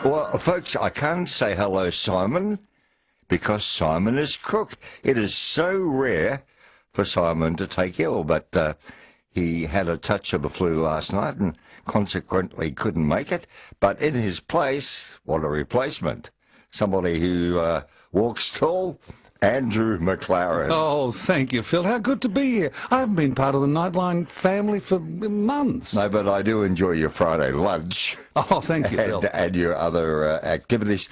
Well, folks, I can't say hello, Simon, because Simon is crook. It is so rare for Simon to take ill, but he had a touch of the flu last night and consequently couldn't make it. But in his place, what a replacement. Somebody who walks tall, Andrew McLaren. Oh, thank you, Phil. How good to be here. I haven't been part of the Nightline family for months. No, but I do enjoy your Friday lunch. Oh, thank you, Phil. And your other activities.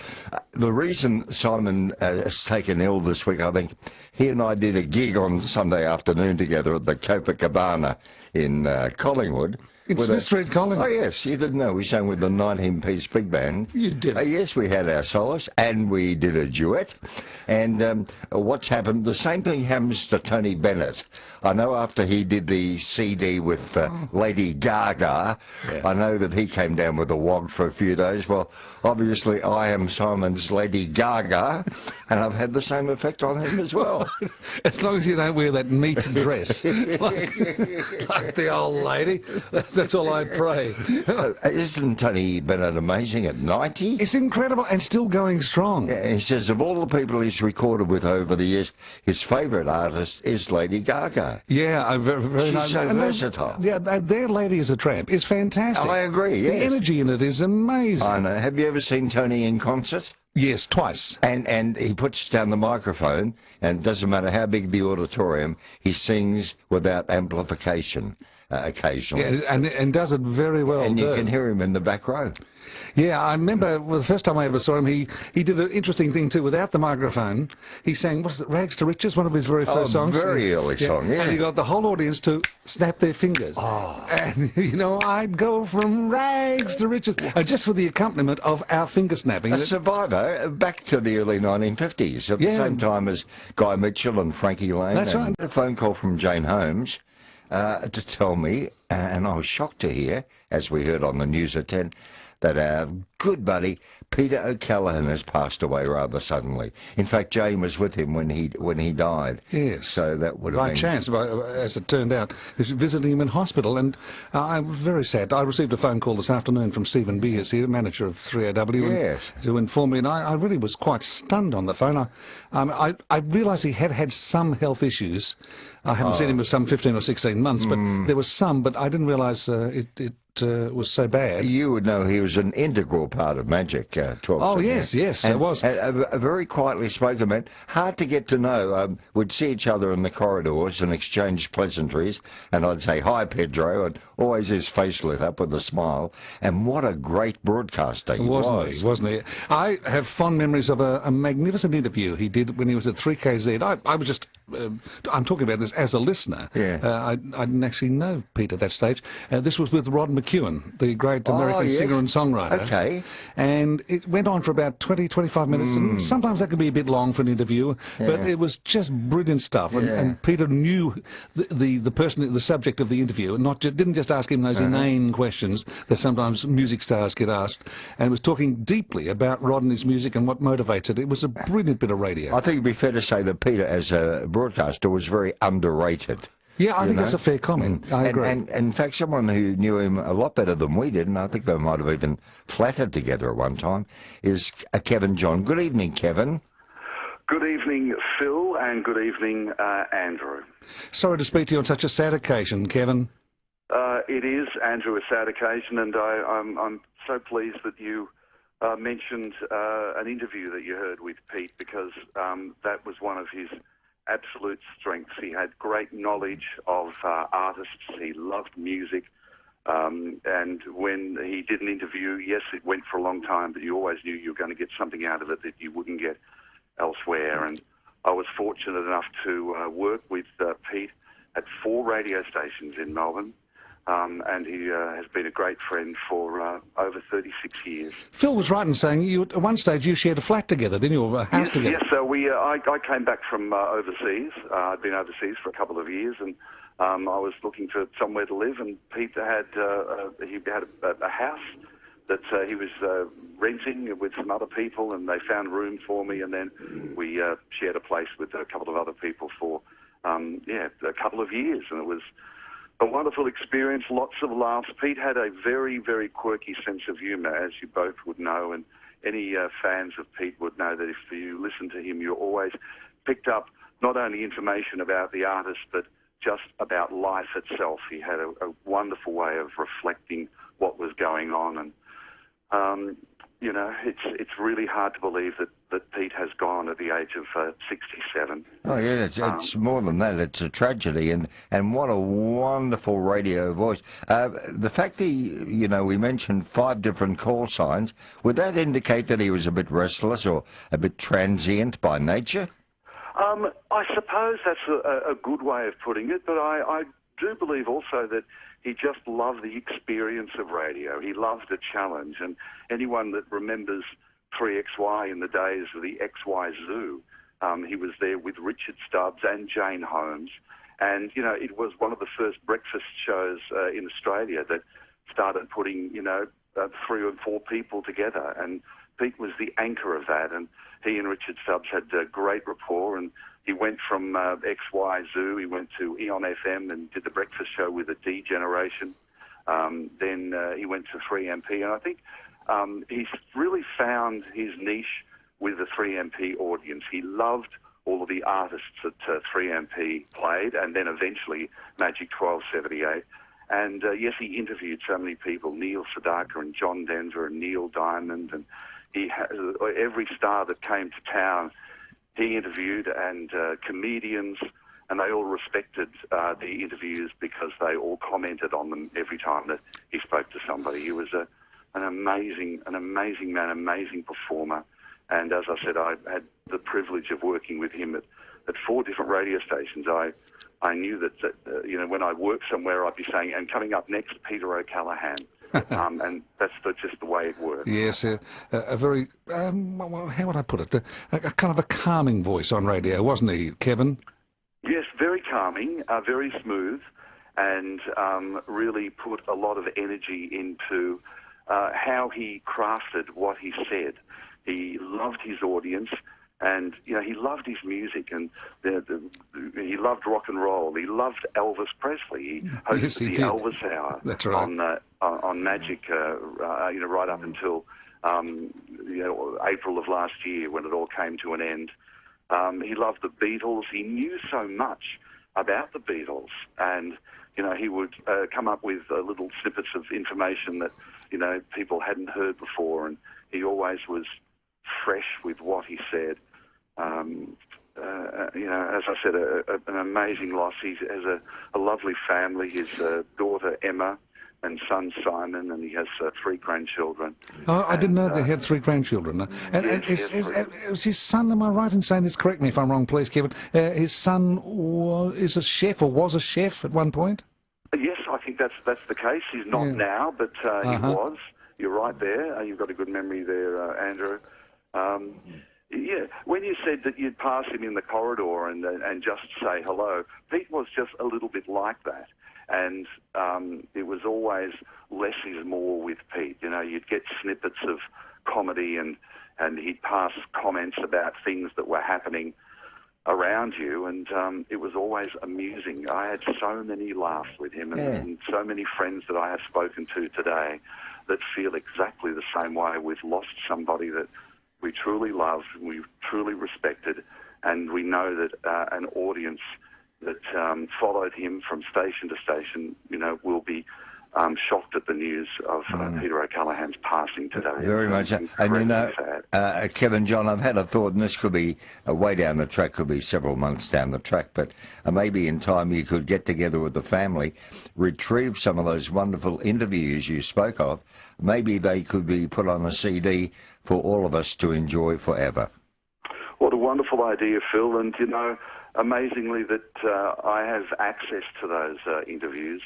The reason Simon has taken ill this week, I think, he and I did a gig on Sunday afternoon together at the Copacabana in Collingwood. In Smith Street, Collingwood? Oh, yes. You didn't know. We sang with the 19-piece big band. You did. Yes, we had our solos, and we did a duet. And what's happened, the same thing happens to Tony Bennett. I know after he did the CD with Lady Gaga, I know that he came down with a wog for a few days. Well, obviously, I am Simon's Lady Gaga, and I've had the same effect on him as well. As long as you don't wear that meat dress, like the old lady. That's all I pray. Isn't Tony Bennett amazing at 90? It's incredible and still going strong. Yeah, he says of all the people he's recorded with over the years, his favourite artist is Lady Gaga. Yeah, very nice. She's so versatile. Their Lady is a Tramp is fantastic. I agree, yes. The energy in it is amazing. I know. Have you ever seen Tony in concert? Yes, twice. And he puts down the microphone, and it doesn't matter how big the auditorium, he sings without amplification. Occasionally. Yeah, and does it very well, and you can hear him in the back row. Yeah, I remember the first time I ever saw him, he did an interesting thing too. Without the microphone, he sang, what's it, Rags to Riches, one of his very first songs. Very early song, yeah. And he got the whole audience to snap their fingers. Oh. And, you know, I'd go from rags to riches. And just with the accompaniment of our finger snapping. A survivor back to the early 1950s, at the same time as Guy Mitchell and Frankie Lane. That's right. A phone call from Jane Holmes to tell me, and I was shocked to hear, as we heard on the news at 10, that our good buddy Peter Callaghan has passed away rather suddenly. In fact, Jane was with him when he died. Yes. So that would have by been... chance, as it turned out. He was visiting him in hospital, and I was very sad. I received a phone call this afternoon from Stephen Beers here, manager of 3AW, yes, to inform me, and I really was quite stunned on the phone. I realised he had some health issues. I hadn't seen him for some 15 or 16 months, but there was some, but I didn't realise it was so bad. You would know he was an integral part of Magic 12. Oh, yes, it was. A very quietly spoken man, hard to get to know. We'd see each other in the corridors and exchange pleasantries, and I'd say, hi, Pedro, and always his face lit up with a smile. And what a great broadcaster he was. Wasn't he? I have fond memories of a magnificent interview he did when he was at 3KZ. I was just, I'm talking about this as a listener. Yeah. I didn't actually know Pete at that stage. This was with Rod McEwen, the great American singer and songwriter. Okay. And it went on for about 20, 25 minutes, and sometimes that can be a bit long for an interview, but it was just brilliant stuff. And Peter knew the person, the subject of the interview, and didn't just ask him those inane questions that sometimes music stars get asked, and was talking deeply about Rod and his music and what motivates it. It was a brilliant bit of radio. I think it'd be fair to say that Peter, as a broadcaster, was very underrated. Yeah, I think that's a fair comment. I agree. And in fact, someone who knew him a lot better than we did, and I think they might have even flattered together at one time, is Kevin John. Good evening, Kevin. Good evening, Phil, and good evening, Andrew. Sorry to speak to you on such a sad occasion, Kevin. It is, Andrew, a sad occasion, and I'm so pleased that you mentioned an interview that you heard with Pete, because that was one of his absolute strengths. He had great knowledge of artists. He loved music. And when he did an interview, yes, it went for a long time, but you always knew you were going to get something out of it that you wouldn't get elsewhere. And I was fortunate enough to work with Pete at 4 radio stations in Melbourne. And he has been a great friend for over 36 years. Phil was right in saying at one stage you shared a flat together, didn't you, or a house together? Yes, so I came back from overseas. I'd been overseas for a couple of years, and I was looking for somewhere to live, and Pete had a house that he was renting with some other people, and they found room for me, and then we shared a place with a couple of other people for a couple of years, and it was a wonderful experience, lots of laughs. Pete had a very, very quirky sense of humour, as you both would know, and any fans of Pete would know that if you listen to him, you always picked up not only information about the artist, but just about life itself. He had a wonderful way of reflecting what was going on, and you know, it's really hard to believe that Pete has gone at the age of 67. Oh yeah, it's more than that. It's a tragedy, and what a wonderful radio voice. The fact that we mentioned 5 different call signs, would that indicate that he was a bit restless or a bit transient by nature? I suppose that's a good way of putting it, but I do believe also that he just loved the experience of radio. He loved a challenge, and anyone that remembers 3XY in the days of the XY Zoo, he was there with Richard Stubbs and Jane Holmes, and it was one of the first breakfast shows in Australia that started putting 3 or 4 people together, and Pete was the anchor of that, and he and Richard Stubbs had great rapport, and he went from XY Zoo, he went to Eon FM and did the breakfast show with the D Generation. Then he went to 3MP, and I think he's really found his niche with the 3MP audience. He loved all of the artists that 3MP played, and then eventually Magic 1278. And yes, he interviewed so many people, Neil Sedaka and John Denver and Neil Diamond, and he had every star that came to town he interviewed, and comedians, and they all respected the interviews because they all commented on them every time that he spoke to somebody. He was an amazing man, amazing performer, and as I said, I had the privilege of working with him at 4 different radio stations. I knew that when I worked somewhere, I'd be saying, and coming up next, Peter Callaghan. And that's just the way it works. Yes, a very, how would I put it, a kind of a calming voice on radio, wasn't he, Kevin? Yes, very calming, very smooth, and really put a lot of energy into how he crafted what he said. He loved his audience, and he loved his music, and he loved rock and roll. He loved Elvis Presley. He hosted the Elvis Hour. That's right. On Magic, right up until April of last year when it all came to an end. He loved the Beatles. He knew so much about the Beatles, and he would come up with little snippets of information that people hadn't heard before, and he always was fresh with what he said. As I said, an amazing loss. He has a lovely family. His daughter Emma and son Simon, and he has 3 grandchildren. Oh, I didn't know they had 3 grandchildren. And yes, is his son, am I right in saying this? Correct me if I'm wrong, please, Kevin. His son is a chef, or was a chef at one point? Yes, I think that's the case. He's not now, but he was. You're right there. You've got a good memory there, Andrew. Yeah, when you said that you'd pass him in the corridor and just say hello, Pete was just a little bit like that. And it was always less is more with Pete. You'd get snippets of comedy, and he'd pass comments about things that were happening around you, and it was always amusing. I had so many laughs with him, and so many friends that I have spoken to today that feel exactly the same way. We've lost somebody that we truly loved, we truly respected, and we know that an audience that followed him from station to station, will be shocked at the news of Peter Callaghan's passing today. Very much. And sad. Kevin, John, I've had a thought, and this could be way down the track, could be several months down the track, but maybe in time you could get together with the family, retrieve some of those wonderful interviews you spoke of. Maybe they could be put on a CD for all of us to enjoy forever. What a wonderful idea, Phil. And, amazingly that I have access to those interviews.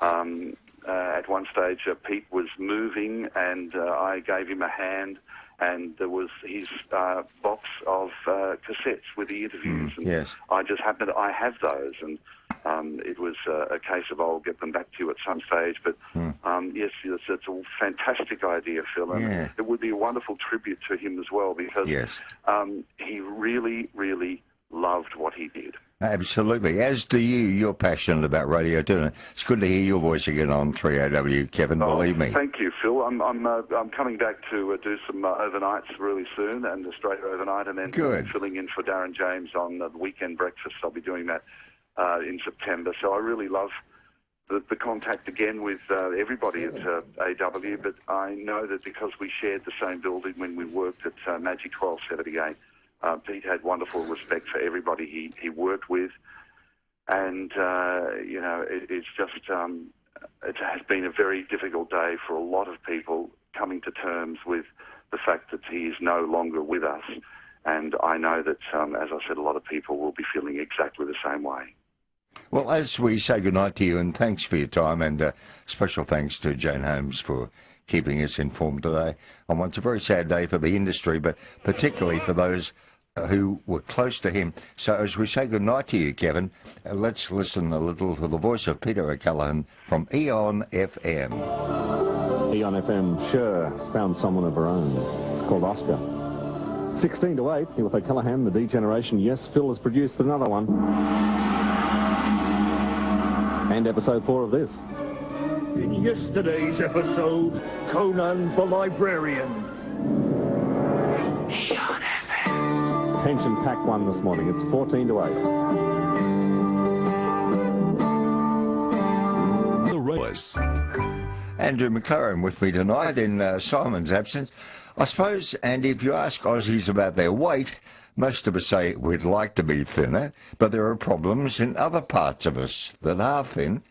At one stage, Pete was moving, and I gave him a hand, and there was his box of cassettes with the interviews. And yes. I just happened, I have those, and it was a case of I'll get them back to you at some stage. But yes, it's a fantastic idea, Phil, and it would be a wonderful tribute to him as well, because he really, really loved what he did. Absolutely. As do you. You're passionate about radio too. And it's good to hear your voice again on 3AW, Kevin, believe me. Thank you, Phil. I'm coming back to do some overnights really soon, and Australia overnight, and then filling in for Darren James on the weekend breakfast. I'll be doing that in September. So I really love the contact again with everybody at AW, but I know that because we shared the same building when we worked at Magic 1278, Pete had wonderful respect for everybody he worked with, and it's just it has been a very difficult day for a lot of people coming to terms with the fact that he is no longer with us, and I know that, as I said, a lot of people will be feeling exactly the same way. Well, as we say goodnight to you, and thanks for your time, and special thanks to Jane Holmes for keeping us informed today on what's a very sad day for the industry, but particularly for those who were close to him. So as we say goodnight to you, Kevin, let's listen a little to the voice of Peter Callaghan from Eon FM. Eon FM sure found someone of her own. It's called Oscar. 16 to 8, here with O'Callaghan, the D-Generation. Yes, Phil has produced another one. And episode 4 of this. In yesterday's episode, Conan the Librarian. Eon FM. Tension-packed one this morning. It's 14 to 8. The Rose. Andrew McLaren with me tonight in Simon's absence. I suppose, and if you ask Aussies about their weight, most of us say we'd like to be thinner, but there are problems in other parts of us that are thin,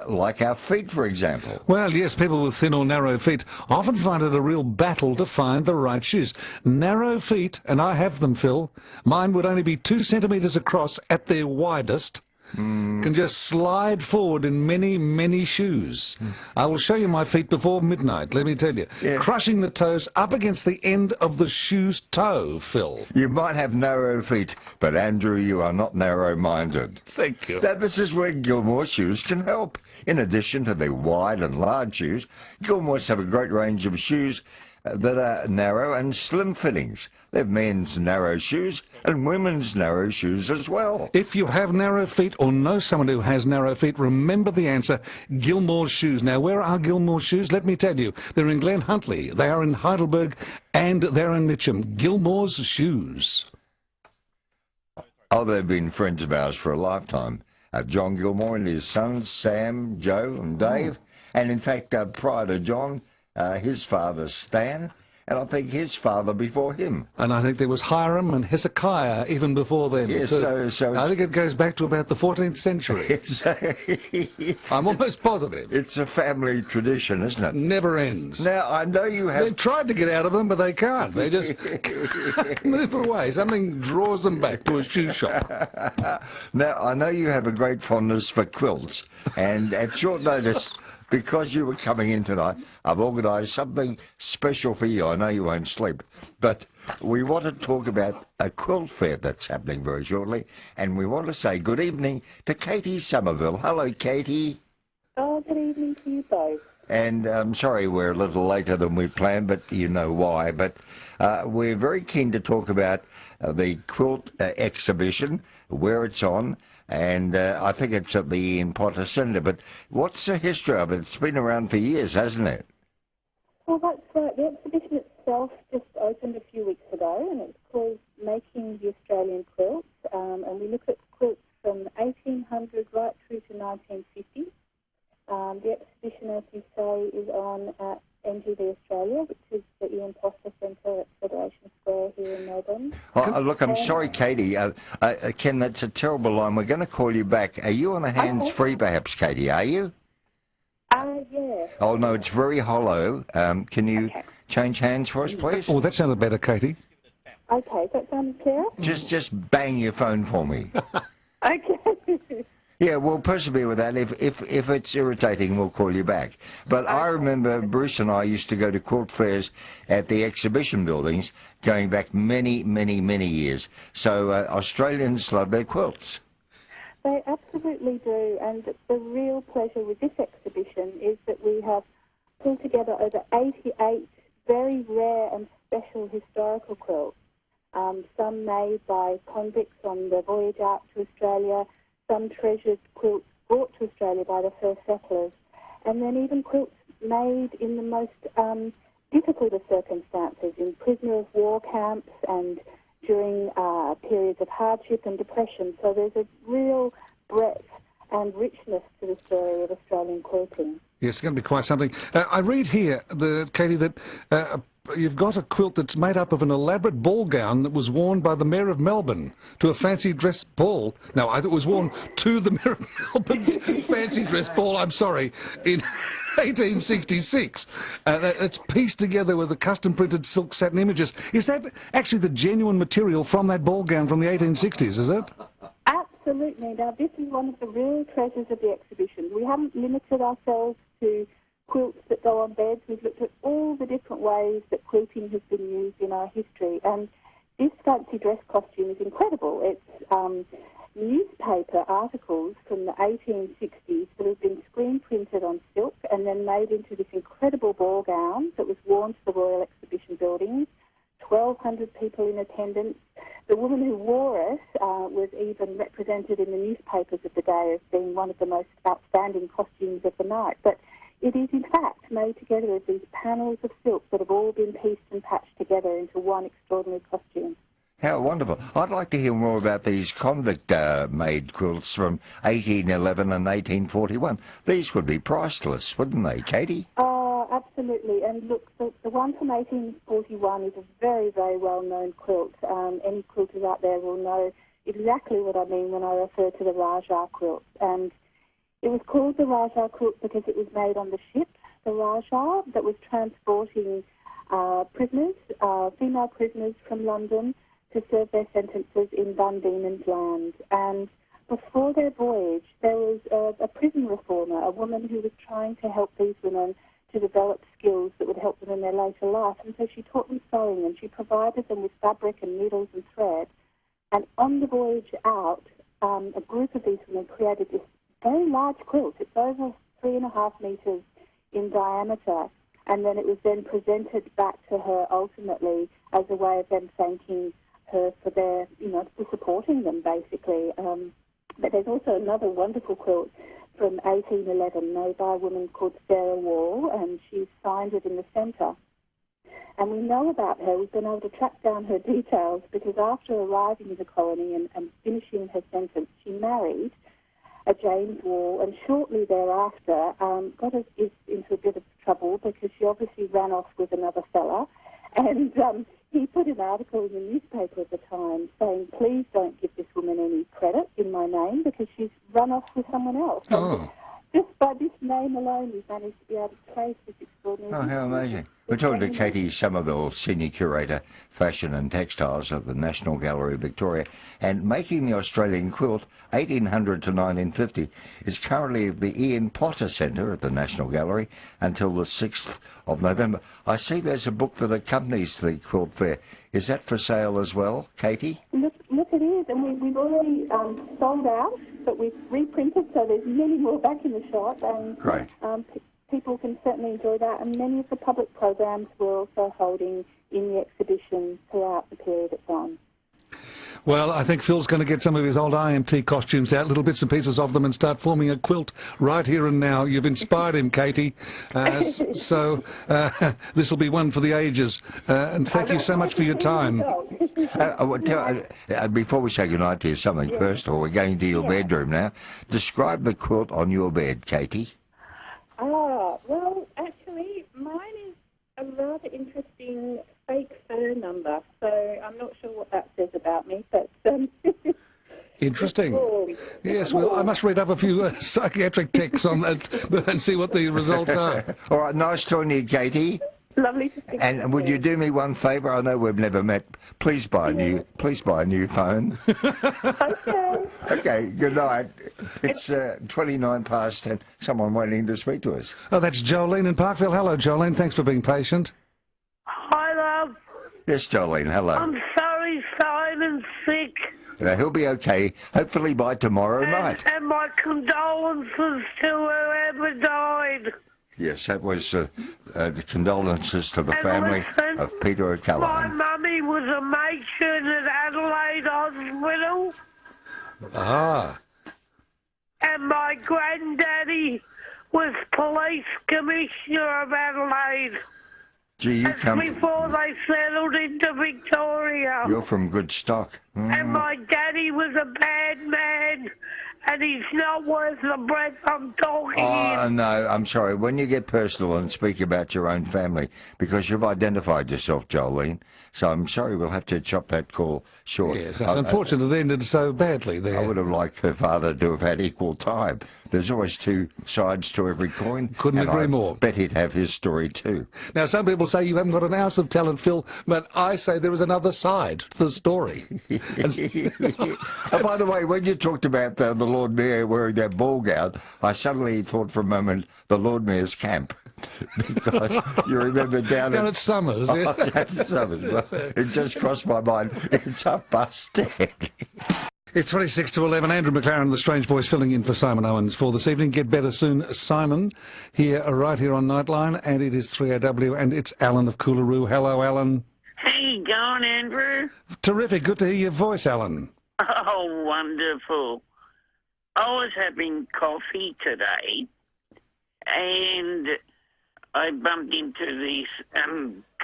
like our feet, for example. Well, yes, people with thin or narrow feet often find it a real battle to find the right shoes. Narrow feet, and I have them, Phil, mine would only be 2 centimetres across at their widest, can just slide forward in many, many shoes. I will show you my feet before midnight, let me tell you. Yeah. Crushing the toes up against the end of the shoe's toe, Phil. You might have narrow feet, but Andrew, you are not narrow-minded. Thank you. Now, this is where Gilmore shoes can help. In addition to their wide and large shoes, Gilmore's have a great range of shoes that are narrow and slim fittings. They have men's narrow shoes and women's narrow shoes as well. If you have narrow feet or know someone who has narrow feet, remember the answer, Gilmore's shoes. Now, where are Gilmore's shoes? Let me tell you. They're in Glen Huntly, they are in Heidelberg, and they're in Mitcham. Gilmore's shoes. Oh, they've been friends of ours for a lifetime. John Gilmore and his sons, Sam, Joe and Dave. And in fact, prior to John, his father, Stan, and I think his father before him. And I think there was Hiram and Hezekiah even before them. Yes, so I think it goes back to about the 14th century. I'm almost positive. It's a family tradition, isn't it? Never ends. Now, I know you have... They've tried to get out of them, but they can't. They just move away. Something draws them back to a shoe shop. Now, I know you have a great fondness for quilts, and at short notice... Because you were coming in tonight, I've organised something special for you. I know you won't sleep, but we want to talk about a quilt fair that's happening very shortly, and we want to say good evening to Katie Sommerville. Hello, Katie. Oh, good evening to you both. And I'm sorry we're a little later than we planned, but you know why. But we're very keen to talk about the quilt exhibition, where it's on, and I think it's at the Ian Potter Centre. But what's the history of it? It's been around for years, hasn't it? Well, that's right. The exhibition itself just opened a few weeks ago, and it's called Making the Australian Quilts. And we look at quilts from 1800 right through to 1950. The exhibition, as you say, is on at NGV Australia, which is the Ian Potter Centre at Federation Square here in Melbourne. Oh, look, I'm sorry, Katie. Ken, that's a terrible line. We're going to call you back. Are you on a hands-free, perhaps, Katie? Are you? Yeah. Oh, no, it's very hollow. Can you change hands for us, please? Oh, that sounded better, Katie. Okay, that sounds clear? Just bang your phone for me. Okay. Yeah, we'll persevere with that. If it's irritating, we'll call you back. But I remember Bruce and I used to go to quilt fairs at the exhibition buildings going back many, many, many years. So Australians love their quilts. They absolutely do, and the real pleasure with this exhibition is that we have pulled together over 88 very rare and special historical quilts some made by convicts on their voyage out to Australia, some treasured quilts brought to Australia by the first settlers, and then even quilts made in the most difficult of circumstances, in prisoner of war camps and during periods of hardship and depression. So there's a real breadth and richness to the story of Australian quilting. Yes, it's going to be quite something. I read here, Katie, that you've got a quilt that's made up of an elaborate ball gown that was worn by the Mayor of Melbourne to a fancy dress ball. No, it was worn to the Mayor of Melbourne's fancy dress ball, I'm sorry, in 1866. It's pieced together with the custom-printed silk satin images. Is that actually the genuine material from that ball gown from the 1860s, is it? Absolutely. Now, this is one of the real treasures of the exhibition. We haven't limited ourselves to quilts that go on beds. We've looked at all the different ways that quilting has been used in our history. And this fancy dress costume is incredible. It's newspaper articles from the 1860s that have been screen printed on silk and then made into this incredible ball gown that was worn to the Royal Exhibition buildings. 1,200 people in attendance. The woman who wore it was even represented in the newspapers of the day as being one of the most outstanding costumes of the night. But it is, in fact, made together of these panels of silk that have all been pieced and patched together into one extraordinary costume. How wonderful. I'd like to hear more about these convict-made quilts from 1811 and 1841. These would be priceless, wouldn't they, Katie? Absolutely. And look, the one from 1841 is a very, very well-known quilt. Any quilters out there will know exactly what I mean when I refer to the Rajah quilt. And it was called the Rajah quilt because it was made on the ship, the Rajah, that was transporting prisoners, female prisoners from London to serve their sentences in Van Diemen's Land. And before their voyage, there was a prison reformer, a woman who was trying to help these women to develop skills that would help them in their later life. And so she taught them sewing, and she provided them with fabric and needles and thread. And on the voyage out, a group of these women created this very large quilt. It's over 3.5 metres in diameter. And then it was then presented back to her ultimately as a way of them thanking her for their, for supporting them, basically. But there's also another wonderful quilt from 1811 made by a woman called Sarah Wall, and she's signed it in the centre. And we know about her. We've been able to track down her details because after arriving in the colony and finishing her sentence, she married a James Wall, and shortly thereafter got us into a bit of trouble because she obviously ran off with another fella. And he put an article in the newspaper at the time saying, please don't give this woman any credit in my name because she's run off with someone else. Oh. Just by this name alone, we've managed to be able to trace this extraordinary... Oh, how amazing. We're talking to Katie Sommerville, Senior Curator, Fashion and Textiles at the National Gallery of Victoria. And Making the Australian Quilt, 1800 to 1950, is currently at the Ian Potter Centre at the National Gallery until the 6th of November. I see there's a book that accompanies the Quilt Fair. Is that for sale as well, Katie? Look, it is. And we've already sold out, but we've reprinted, so there's many more back in the shop. And, great. People can certainly enjoy that, and many of the public programs we're also holding in the exhibition throughout the period it's on. Well, I think Phil's going to get some of his old IMT costumes out, little bits and pieces of them, and start forming a quilt right here and now. You've inspired him, Katie. So this will be one for the ages. And thank you so much for your time. Before we say goodnight to you, something personal. We're going to your bedroom now. Describe the quilt on your bed, Katie. Well, actually, mine is a rather interesting fake fur number, so I'm not sure what that says about me, but... Interesting. Yes, well, I must read up a few psychiatric texts on that and see what the results are. All right, nice talking to you, Katie. Lovely to see you. And would you do me one favour? I know we've never met. Please buy a new phone. Okay. Okay, good night. It's 29 past 10. Someone waiting to speak to us. Oh, that's Jolene in Parkville. Hello, Jolene. Thanks for being patient. Hi, love. Yes, Jolene, hello. I'm sorry, Simon's sick. He'll be okay, hopefully by tomorrow night. And my condolences to whoever died. Yes, that was the condolences to the And family listen, of Peter My Callaghan. mummy was a matron at Adelaide Hospital, Ah. and my granddaddy was police commissioner of Adelaide. Gee, you That's come. before they settled into Victoria. You're from good stock. And my daddy was a bad man, and he's not worth the breath I'm talking Oh, in. no, I'm sorry. When you get personal and speak about your own family, because you've identified yourself, Jolene, so I'm sorry we'll have to chop that call short. Yes, that's unfortunate it ended so badly there. I would have liked her father to have had equal time. There's always two sides to every coin. Couldn't and agree I more. Bet he'd have his story too. Now, some people say you haven't got an ounce of talent, Phil, but I say there is another side to the story. Oh, by the way, when you talked about the Lord Mayor wearing that ball gown, I suddenly thought for a moment the Lord Mayor's camp. Because you remember down at Summers, yeah. At Summers. Well, it just crossed my mind. It's a busted. It's 26 to 11. Andrew McLaren, the strange voice, filling in for Simon Owens for this evening. Get better soon, Simon, right here on Nightline. And it is 3AW, and it's Alan of Coolaroo. Hello, Alan. How you going, Andrew? Terrific. Good to hear your voice, Alan. Oh, wonderful. I was having coffee today, and I bumped into this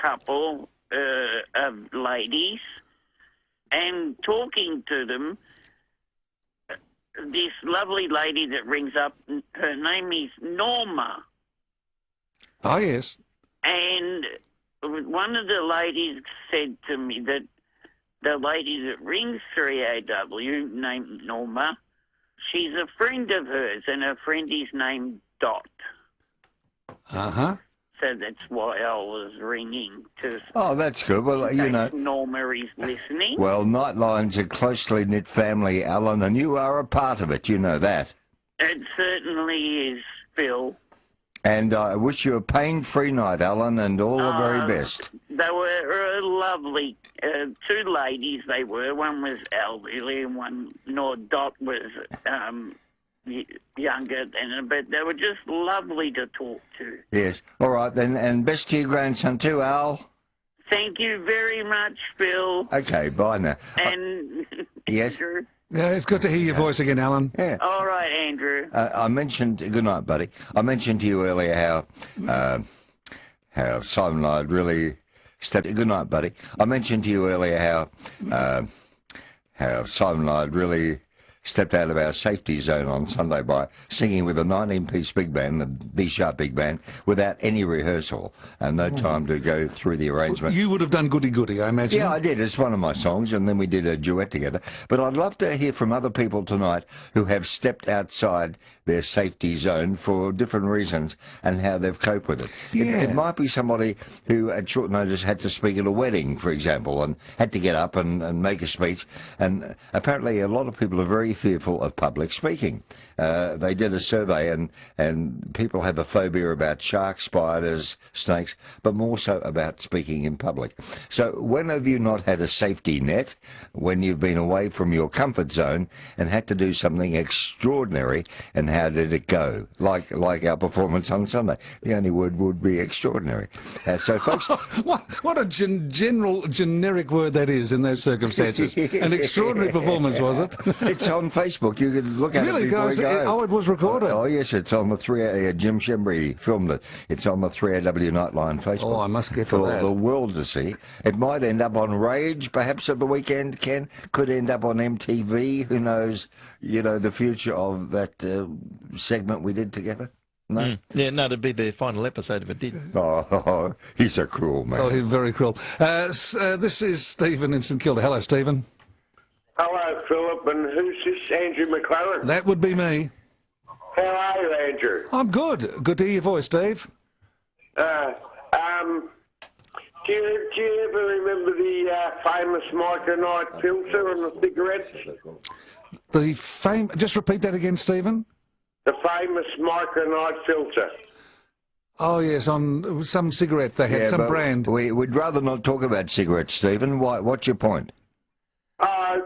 couple of ladies, and talking to them, this lovely lady that rings up, her name is Norma. Oh, yes. And one of the ladies said to me that the lady that rings 3AW, named Norma, she's a friend of hers, and her friend is named Dot. Uh-huh. So that's why I was ringing to Oh, that's good. Well, you know. Norma is listening. Well, Nightline's a closely knit family, Alan, and you are a part of it. You know that. It certainly is, Phil. And I wish you a pain-free night, Alan, and all the very best. They were lovely. Two ladies they were. One was elderly and one, Dot was younger than her, but they were just lovely to talk to. Yes. All right, then, and best to your grandson too, Al. Thank you very much, Phil. Okay, bye now. And Yes? Andrew. Yeah, it's good to hear your voice again, Alan. Yeah. All right, Andrew. I mentioned, good night, buddy. I mentioned to you earlier how Simon and I had really stepped, good night, buddy. I mentioned to you earlier how Simon and I had really stepped out of our safety zone on Sunday by singing with a 19-piece big band, the B-sharp big band, without any rehearsal and no time to go through the arrangement. You would have done goody-goody, I imagine. Yeah, I did. It's one of my songs, and then we did a duet together. But I'd love to hear from other people tonight who have stepped outside their safety zone for different reasons and how they've coped with it. Yeah. It might be somebody who at short notice had to speak at a wedding, for example, and had to get up and make a speech. And apparently a lot of people are very fearful of public speaking. They did a survey, and people have a phobia about sharks, spiders, snakes, but more so about speaking in public. So when have you not had a safety net when you've been away from your comfort zone and had to do something extraordinary, and how did it go? Like our performance on Sunday. The only word would be extraordinary. So, folks... What a generic word that is in those circumstances. An extraordinary performance, was it? It's on Facebook. You can look at Really, it before guys? you go. Oh, it was recorded? Oh, yes, it's on the 3A. Jim Shembry filmed it. It's on the 3AW Nightline Facebook. Oh, I must get to for that. the world to see. It might end up on Rage, perhaps, at the weekend, Ken. Could end up on MTV. Who knows, the future of that segment we did together? No? Yeah, no, it'd be the final episode if it did. Oh, he's a cruel man. Oh, he's very cruel. This is Stephen in St Kilda. Hello, Stephen. Hello, Philip, and who's this? Andrew McLaren. That would be me. How are you, Andrew? I'm good. Good to hear your voice, Dave. Do you ever remember the famous micronite filter on the cigarettes? Just repeat that again, Stephen. The famous micronite filter. Oh, yes, on some cigarette they had, some brand. We'd rather not talk about cigarettes, Stephen. What's your point?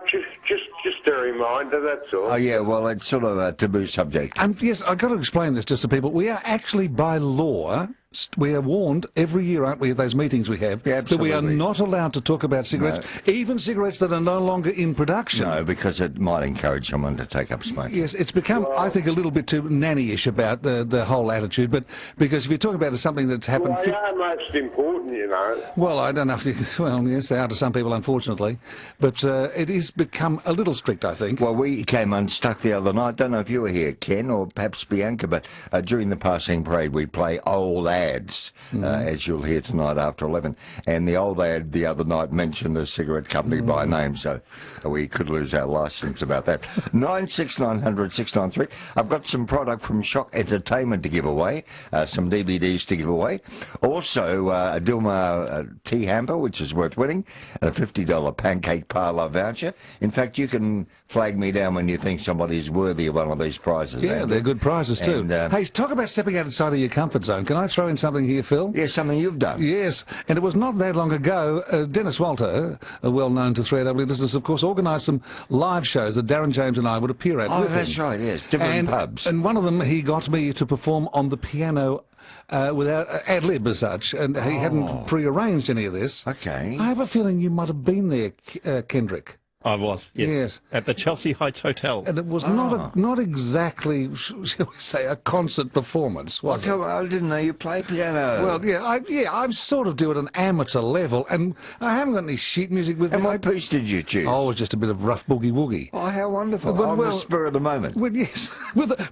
Just just a reminder, that's all. Oh, yeah, well, it's sort of a taboo subject. Yes, I've got to explain this just to people. We are actually, by law, we are warned every year, aren't we, at those meetings we have, that we are not allowed to talk about cigarettes, even cigarettes that are no longer in production. No, because it might encourage someone to take up smoking. Yes, it's become, I think, a little bit too nanny-ish about the whole attitude, but because if you talk about something that's happened... Well, they are most important, you know. Well, I don't know if you... Well, yes, they are to some people, unfortunately, but it has become a little strict, I think. Well, we came unstuck the other night. Don't know if you were here, Ken, or perhaps Bianca, but during the passing parade we play old ads, as you'll hear tonight after 11. And the old ad the other night mentioned a cigarette company by name, so we could lose our licence about that. 96900 693. I've got some product from Shock Entertainment to give away, some DVDs to give away. Also, a Dilmah tea hamper, which is worth winning, and a $50 pancake parlour voucher. In fact, you can flag me down when you think somebody's worthy of one of these prizes. Yeah, Andrew. they're good prizes too. And, hey, talk about stepping outside of your comfort zone. Can I throw in something here, Phil? Yeah, something you've done. Yes, and it was not that long ago. Dennis Walter, well known to 3AW listeners, of course, organised some live shows that Darren James and I would appear at. Oh, that's right, yes, different pubs. And one of them, he got me to perform on the piano without ad-lib as such, and he hadn't pre-arranged any of this. Okay. I have a feeling you might have been there, Kendrick. I was, yes. At the Chelsea Heights Hotel. And it was not exactly, shall we say, a concert performance, was it? I didn't know you played piano. Well, I sort of do it at an amateur level, and I haven't got any sheet music with me. And what piece did you choose? Oh, it was just a bit of rough boogie-woogie. Oh, how wonderful. On the spur of the moment. Well, yes,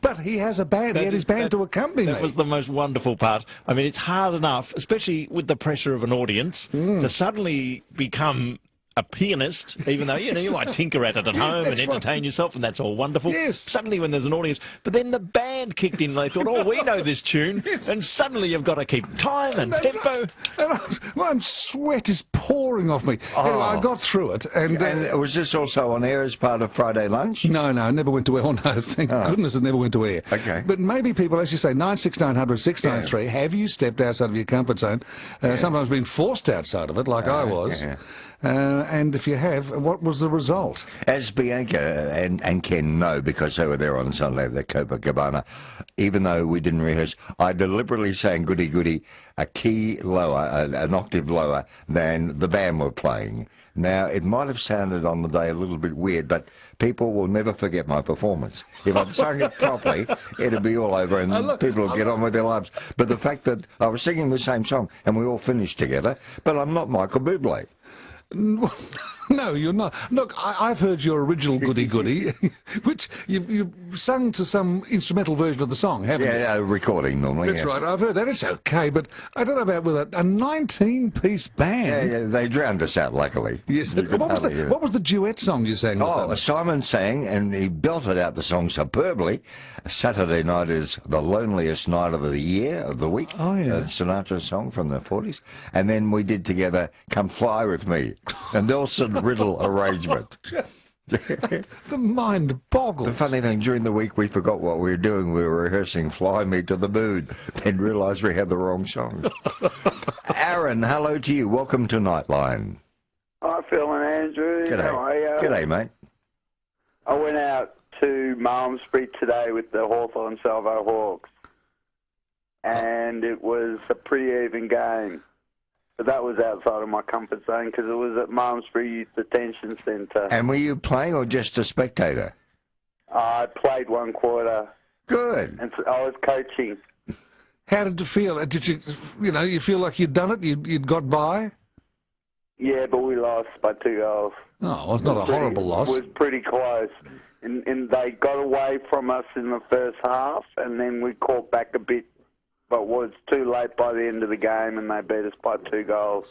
but he has a band. He had his band to accompany me. That was the most wonderful part. I mean, it's hard enough, especially with the pressure of an audience, to suddenly become a pianist, even though, you might tinker at it at home and entertain yourself, and that's all wonderful. Yes. Suddenly when there's an audience, but then the band kicked in, and they thought, oh, we know this tune, and suddenly you've got to keep time and tempo. And sweat is pouring off me. Anyway, I got through it. And was this also on air as part of Friday Lunch? No, never went to air. Oh, no, thank goodness it never went to air. Okay. But maybe people, as you say, 96900 693, have you stepped outside of your comfort zone? Sometimes been forced outside of it, like I was. Yeah. And if you have, what was the result? As Bianca and Ken know, because they were there on Sunday at the Copacabana, even though we didn't rehearse, I deliberately sang Goody Goody a key lower, an octave lower than the band were playing. Now, it might have sounded on the day a little bit weird, but people will never forget my performance. If I'd sung it properly, it'd be all over and people would get on with their lives. But the fact that I was singing the same song and we all finished together, but I'm not Michael Bublé. No, you're not. Look, I've heard your original Goody Goody, which you've sung to some instrumental version of the song, haven't you? Yeah, recording normally. That's right. I've heard that. It's okay, but I don't know about with a 19-piece band. Yeah, they drowned us out, luckily. Yes. What was the duet song you sang? Oh, Simon sang, and he belted out the song superbly. Saturday night is the loneliest night of the year, of the week. Oh, yeah. Sinatra's song from the 40s. And then we did together Come Fly With Me, a Nelson Riddle arrangement. The mind boggles. The funny thing, during the week we forgot what we were doing. We were rehearsing Fly Me to the Moon, then realised we had the wrong song. Aaron, hello to you. Welcome to Nightline. Hi, Phil and Andrew. G'day. How are you? G'day, mate. I went out to Malmesbury today with the Hawthorn Salvo Hawks, and it was a pretty even game. But that was outside of my comfort zone because it was at Malmesbury Youth Detention Centre. And were you playing or just a spectator? I played one quarter. Good. And so I was coaching. How did you feel? Did you feel like you'd done it? You'd got by? Yeah, but we lost by 2 goals. Oh, well, it's not a horrible loss. It was pretty close. And they got away from us in the first half, and then we caught back a bit. But it was too late by the end of the game, and they beat us by 2 goals.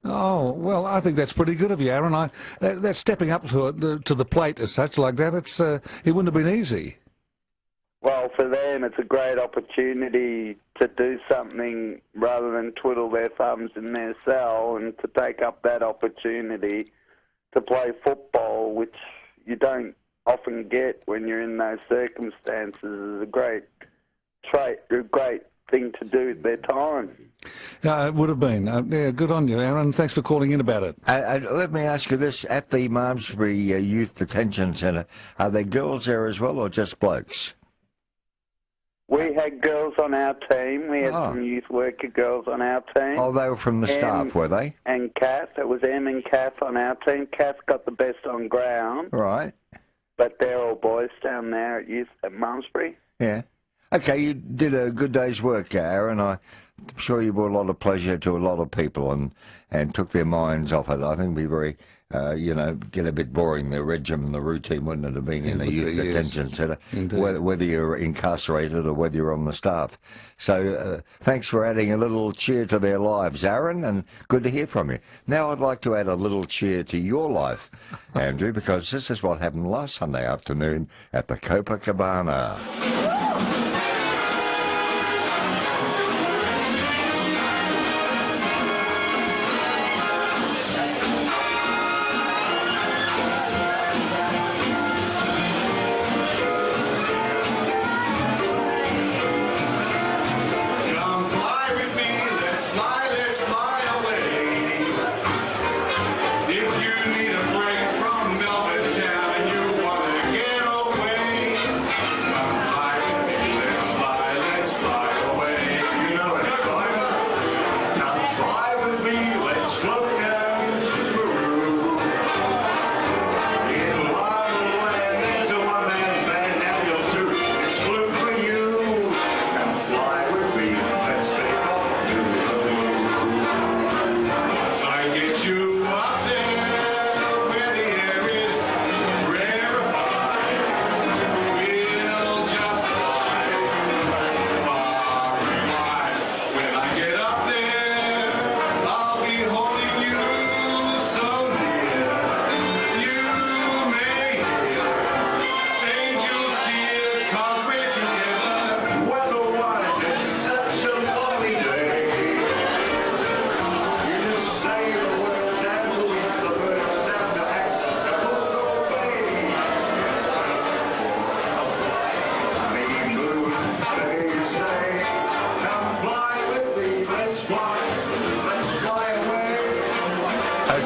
Oh, well, I think that's pretty good of you, Aaron. That's stepping up to the plate as such like that. It wouldn't have been easy. Well, for them, it's a great opportunity to do something rather than twiddle their thumbs in their cell, and to take up that opportunity to play football, which you don't often get when you're in those circumstances, is a great trait, a great thing to do with their time. It would have been. Yeah, good on you, Aaron. Thanks for calling in about it. Let me ask you this. At the Malmesbury Youth Detention Centre, are there girls there as well or just blokes? We had girls on our team. We had some youth worker girls on our team. Oh, they were from the staff, were they? And Kath. It was Em and Kath on our team. Kath got the best on ground. Right. But they're all boys down there at Malmesbury. Yeah. Okay, you did a good day's work, Aaron. I'm sure you brought a lot of pleasure to a lot of people and took their minds off it. I think it'd be very, get a bit boring, the regimen, the routine, wouldn't it, of being in a youth detention centre, whether you're incarcerated or whether you're on the staff. So thanks for adding a little cheer to their lives, Aaron, and good to hear from you. Now I'd like to add a little cheer to your life, Andrew, because this is what happened last Sunday afternoon at the Copacabana.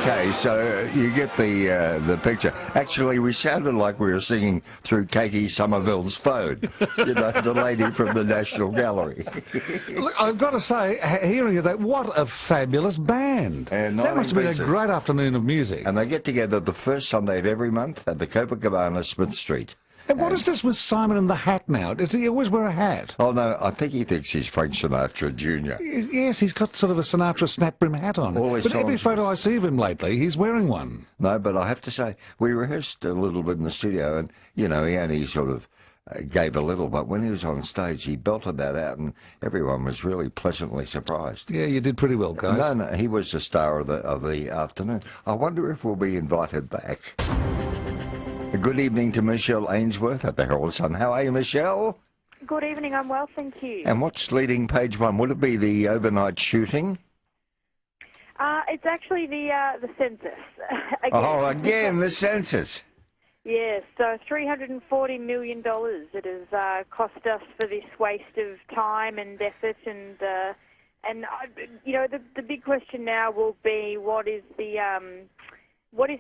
Okay, so you get the picture. Actually, we sounded like we were singing through Katie Sommerville's phone, the lady from the National Gallery. Look, I've got to say, hearing of that, what a fabulous band. That must have been a great afternoon of music. And they get together the first Sunday of every month at the Copacabana, Smith Street. And what is this with Simon and the hat now? Does he always wear a hat? Oh, no, I think he thinks he's Frank Sinatra Jr. Yes, he's got sort of a Sinatra snap-brim hat on. But every photo I see of him lately, he's wearing one. No, but I have to say, we rehearsed a little bit in the studio, and, he only sort of gave a little, but when he was on stage, he belted that out, and everyone was really pleasantly surprised. Yeah, you did pretty well, guys. No, he was the star of the afternoon. I wonder if we'll be invited back. Good evening to Michelle Ainsworth at the Herald Sun. How are you, Michelle? Good evening, I'm well, thank you. And what's leading page one? Would it be the overnight shooting? It's actually the census. Again, the census. Yes, so $340 million it has cost us for this waste of time and effort, and the big question now will be what is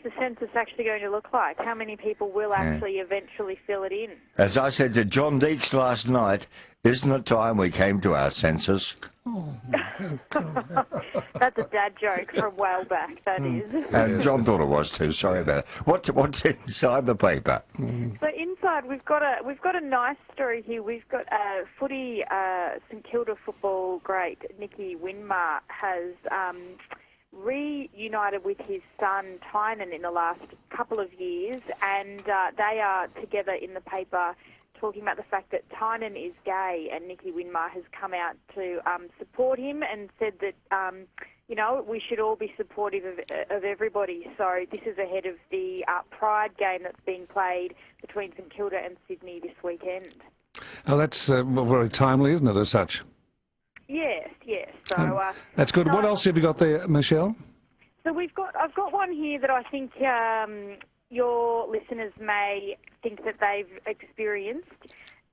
the census actually going to look like? How many people will actually eventually fill it in? As I said to John Deeks last night, isn't it time we came to our census? Oh, that's a dad joke from a while back, that is. And John thought it was too. Sorry about it. What's inside the paper? So inside, we've got a nice story here. We've got footy St Kilda football great Nicky Winmar has reunited with his son Tynan in the last couple of years, and they are together in the paper talking about the fact that Tynan is gay, and Nicky Winmar has come out to support him and said that we should all be supportive of everybody. So this is ahead of the Pride game that's being played between St Kilda and Sydney this weekend. Oh, that's very timely, isn't it, as such? Yes. So that's good. What else have you got there, Michelle? So I've got one here that I think your listeners may think that they've experienced.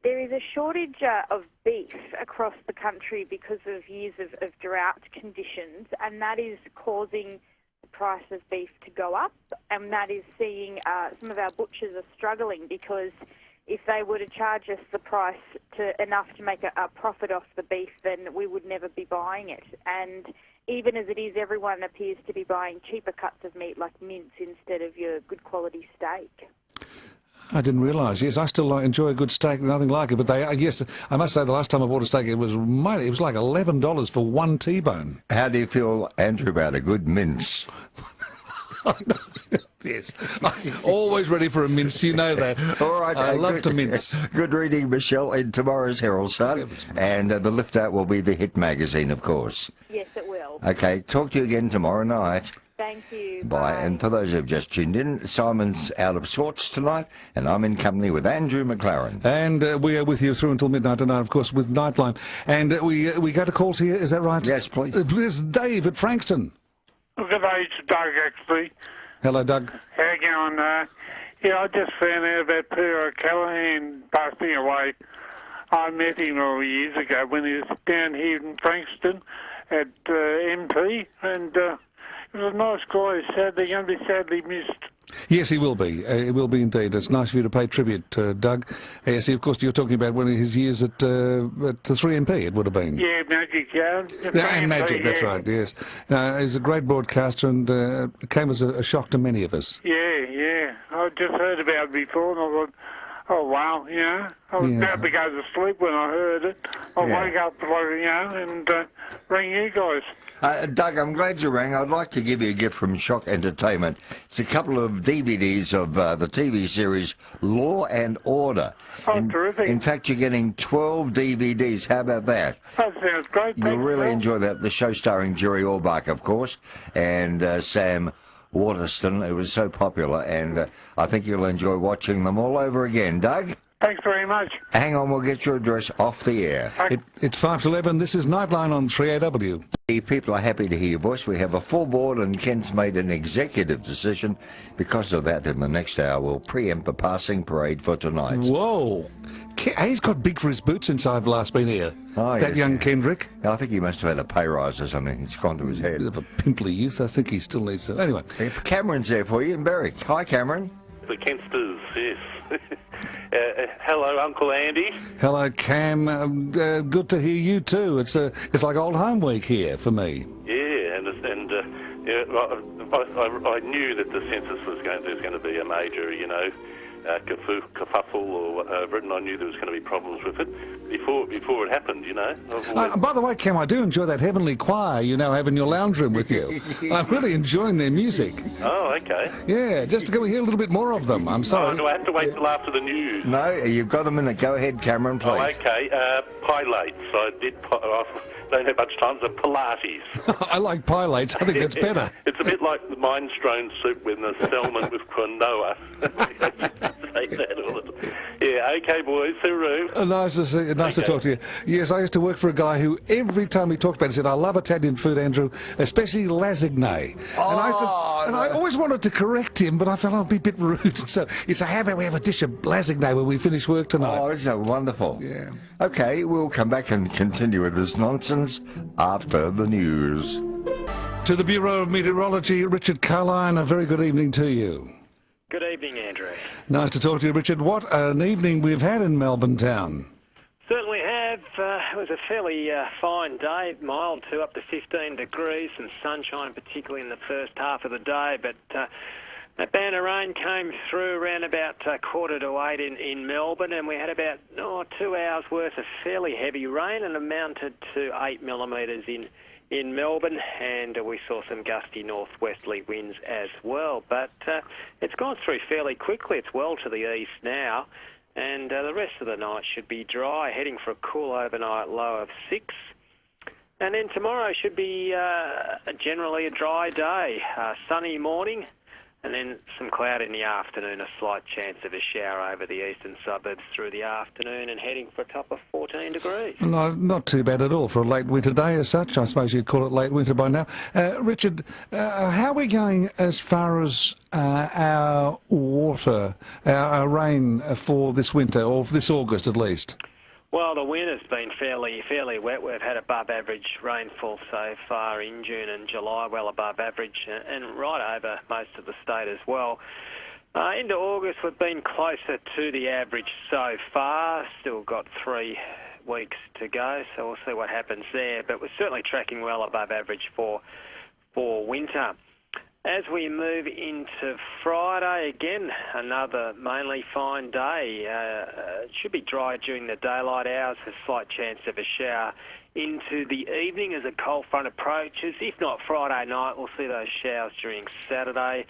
There is a shortage of beef across the country because of years of drought conditions, and that is causing the price of beef to go up, and that is seeing some of our butchers are struggling because if they were to charge us the price enough to make a profit off the beef, then we would never be buying it. And even as it is, everyone appears to be buying cheaper cuts of meat like mince instead of your good quality steak. I didn't realise. Yes, I still enjoy a good steak, nothing like it. But yes, I must say the last time I bought a steak, it was like $11 for one T-bone. How do you feel, Andrew, about a good mince? Yes, always ready for a mince. You know that. All right, I love to mince. Good reading, Michelle, in tomorrow's Herald Sun, and the lift out will be the Hit magazine, of course. Yes, it will. Okay, talk to you again tomorrow night. Thank you. Bye. And for those who've just tuned in, Simon's out of sorts tonight, and I'm in company with Andrew McLaren. And we are with you through until midnight tonight, of course, with Nightline. And we go to calls here, is that right? Yes, please. There's Dave at Frankston. Well, good day, it's Doug, actually. Hello, Doug. How you going? Yeah, I just found out about Peter Callaghan passing away. I met him all years ago when he was down here in Frankston at MP, and he was a nice guy. Sadly, going to be sadly missed. Yes, he will be. It will be indeed. It's nice of you to pay tribute, Doug. Yes, of course, you're talking about one of his years at the 3MP, it would have been. Yeah, Magic, yeah. And Magic, that's right, yes. He's a great broadcaster and came as a shock to many of us. Yeah, yeah. I just heard about it before and I thought, oh, wow, you know. I was about to go to sleep when I heard it. I woke up, and rang you guys. Doug, I'm glad you rang. I'd like to give you a gift from Shock Entertainment. It's a couple of DVDs of the TV series Law and Order. Oh, terrific. In fact, you're getting 12 DVDs. How about that? That sounds great. You'll really enjoy that. The show starring Jerry Orbach, of course, and Sam Waterston. It was so popular, and I think you'll enjoy watching them all over again. Doug? Thanks very much. Hang on, we'll get your address off the air. It's 5 to 11. This is Nightline on 3AW. People are happy to hear your voice. We have a full board, and Kent's made an executive decision. Because of that, in the next hour, we'll preempt the passing parade for tonight. Whoa. He's got big for his boots since I've last been here. Oh, that young Kendrick. I think he must have had a pay rise or something. It's gone to his head. A bit of a pimply youth. I think he still needs to. Anyway. Cameron's there for you in Berwick. Hi, Cameron. The Kentsters, yes. Hello, Uncle Andy. Hello, Cam. Good to hear you too. It's like old home week here for me. Yeah, and I knew that the census was going to be a major, kerfuffle or whatever, and I knew there was going to be problems with it before it happened, By the way, Cam, I do enjoy that heavenly choir you now have in your lounge room with you. I'm really enjoying their music. Oh, okay. Yeah, just can we hear a little bit more of them? I'm sorry. Oh, do I have to wait till after the news? No, you've got a minute. Go ahead, Cameron, please. Oh, okay. Pilates. I don't have much time, so Pilates. I like pilates. I think that's better. It's a bit like the minestrone soup with the salmon with quinoa. Yeah, okay, boys. Hooroo. Nice to see you. Nice to talk to you. Yes, I used to work for a guy who every time he talked about it, he said, I love Italian food, Andrew, especially lasagne. And I always wanted to correct him, but I felt I'd be a bit rude. So he said, how about we have a dish of lasagne when we finish work tonight? Oh, isn't that wonderful? Yeah. Okay, we'll come back and continue with this nonsense after the news. To the Bureau of Meteorology, Richard Callaghan, a very good evening to you. Good evening, Andrew. Nice to talk to you, Richard. What an evening we've had in Melbourne town. Certainly have. It was a fairly fine day, mild too, up to 15 degrees, some sunshine, particularly in the first half of the day, but that band of rain came through around about 7:45 in Melbourne, and we had about 2 hours worth of fairly heavy rain, and amounted to 8 millimetres in Melbourne, and we saw some gusty northwesterly winds as well. But it's gone through fairly quickly. It's well to the east now, and the rest of the night should be dry, heading for a cool overnight low of 6. And then tomorrow should be generally a dry day. Sunny morning, and then some cloud in the afternoon, a slight chance of a shower over the eastern suburbs through the afternoon, and heading for a top of 14 degrees. No, not too bad at all for a late winter day as such. I suppose you'd call it late winter by now. Richard, how are we going as far as our water, our rain for this winter, or for this August at least? Well, the winter's been fairly wet. We've had above average rainfall so far in June and July, well above average, and right over most of the state as well. Into August, we've been closer to the average so far. Still got 3 weeks to go, so we'll see what happens there. But we're certainly tracking well above average for winter. As we move into Friday, again, another mainly fine day. It should be dry during the daylight hours, a slight chance of a shower into the evening as a cold front approaches. If not Friday night, we'll see those showers during Saturday,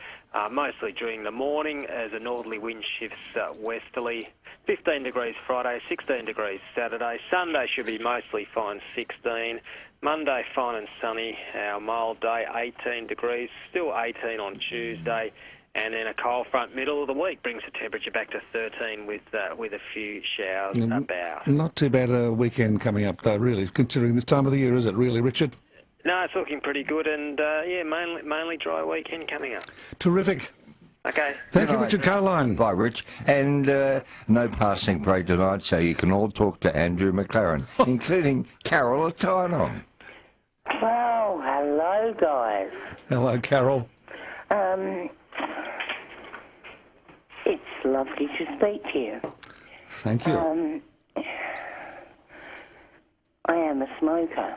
mostly during the morning as a northerly wind shifts westerly. 15 degrees Friday, 16 degrees Saturday. Sunday should be mostly fine, 16. Monday, fine and sunny, our mild day, 18 degrees, still 18 on Tuesday, and then a cold front middle of the week brings the temperature back to 13 with a few showers about. Not too bad a weekend coming up, though, really, considering this time of the year, is it really, Richard? No, it's looking pretty good, and, yeah, mainly dry weekend coming up. Terrific. Okay. Thank you, Richard Callaghan. Bye, Rich. And no passing parade tonight, so you can all talk to Andrew McLaren, including Carol at Tynon. Well, hello, guys. Hello, Carol. It's lovely to speak to you. Thank you. I am a smoker.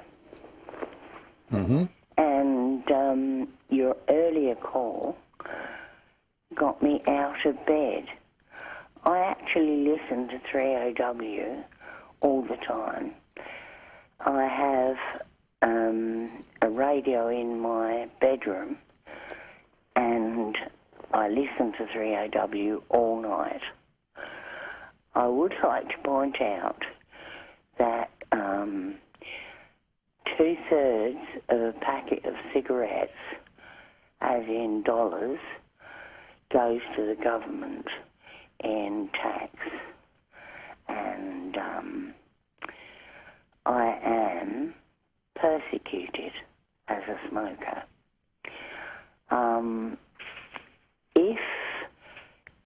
Mm-hmm. And your earlier call got me out of bed. I actually listen to 3AW all the time. I have a radio in my bedroom, and I listen to 3AW all night. I would like to point out that 2/3 of a packet of cigarettes, as in dollars, goes to the government in tax. And I am persecuted as a smoker. If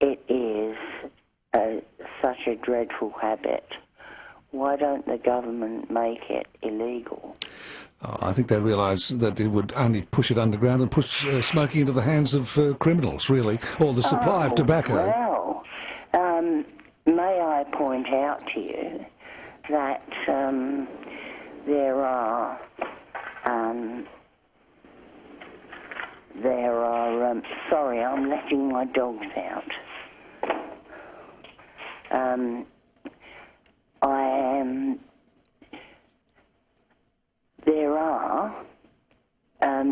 it is such a dreadful habit, why don't the government make it illegal? I think they realise that it would only push it underground and push smoking into the hands of criminals, really, or the supply of tobacco. Well, may I point out to you that there are sorry, I'm letting my dogs out. There are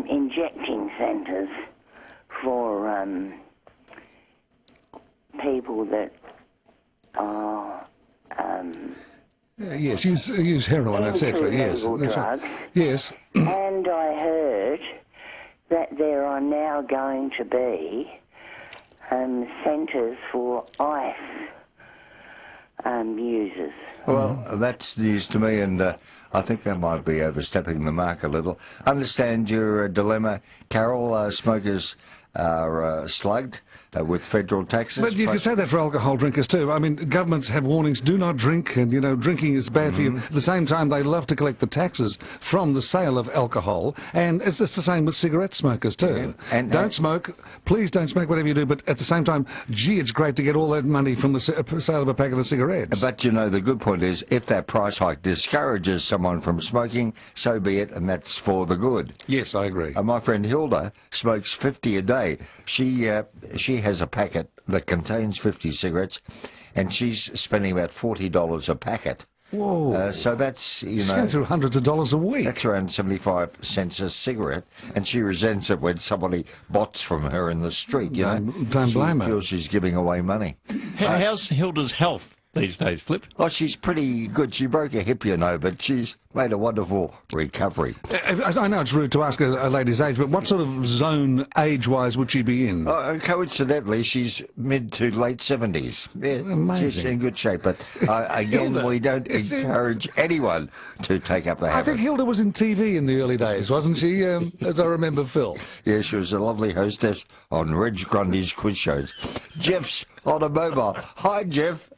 injecting centres for people that are yes, use heroin, etc. Yes, drugs. Yes. And I heard that there are now going to be centres for ice users. Well, that's news to me, and I think they might be overstepping the mark a little. Understand your dilemma, Carol. Smokers are slugged with federal taxes. But you can say that for alcohol drinkers too. I mean, governments have warnings, do not drink, and, you know, drinking is bad for you. At the same time, they love to collect the taxes from the sale of alcohol, and it's the same with cigarette smokers too. And don't smoke, please don't smoke, whatever you do, but at the same time, gee, it's great to get all that money from the sale of a packet of cigarettes. But, you know, the good point is, if that price hike discourages someone from smoking, so be it, and that's for the good. Yes, I agree. My friend Hilda smokes 50 a day. She has a packet that contains 50 cigarettes, and she's spending about $40 a packet. Whoa. So that's, you know... She's going through hundreds of dollars a week. That's around 75 cents a cigarette, and she resents it when somebody bots from her in the street, you know. Don't blame her. She feels she's giving away money. How's Hilda's health these days, Flip. Oh, she's pretty good. She broke her hip, you know, but she's made a wonderful recovery. I know it's rude to ask a lady's age, but what sort of zone, age-wise, would she be in? Coincidentally, she's mid to late 70s. Yeah, amazing. She's in good shape, but again, we don't encourage anyone to take up the habit. I think Hilda was in TV in the early days, wasn't she, as I remember, Phil? Yeah, she was a lovely hostess on Reg Grundy's quiz shows. Jeff's on a mobile. Hi, Jeff.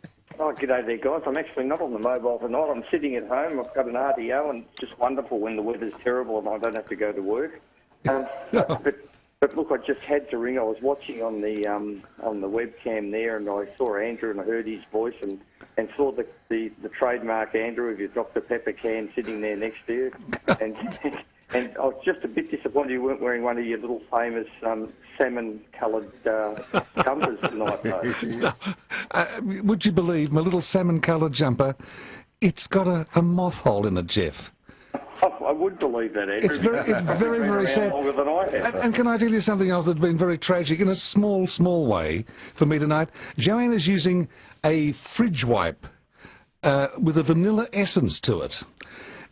Oh, g'day there, guys. I'm actually not on the mobile tonight. I'm sitting at home. I've got an RDO, and it's just wonderful when the weather's terrible and I don't have to go to work. But look, I just had to ring. I was watching on the webcam there, and I saw Andrew and I heard his voice and saw the trademark Andrew of your Dr Pepper can sitting there next to you. And I was just a bit disappointed you weren't wearing one of your little famous salmon-coloured jumpers tonight, though. Would you believe my little salmon-coloured jumper? It's got a moth hole in it, Jeff. I would believe that, Andrew. It's very, very sad. Longer than I have. And can I tell you something else that's been very tragic in a small way for me tonight? Joanne is using a fridge wipe with a vanilla essence to it.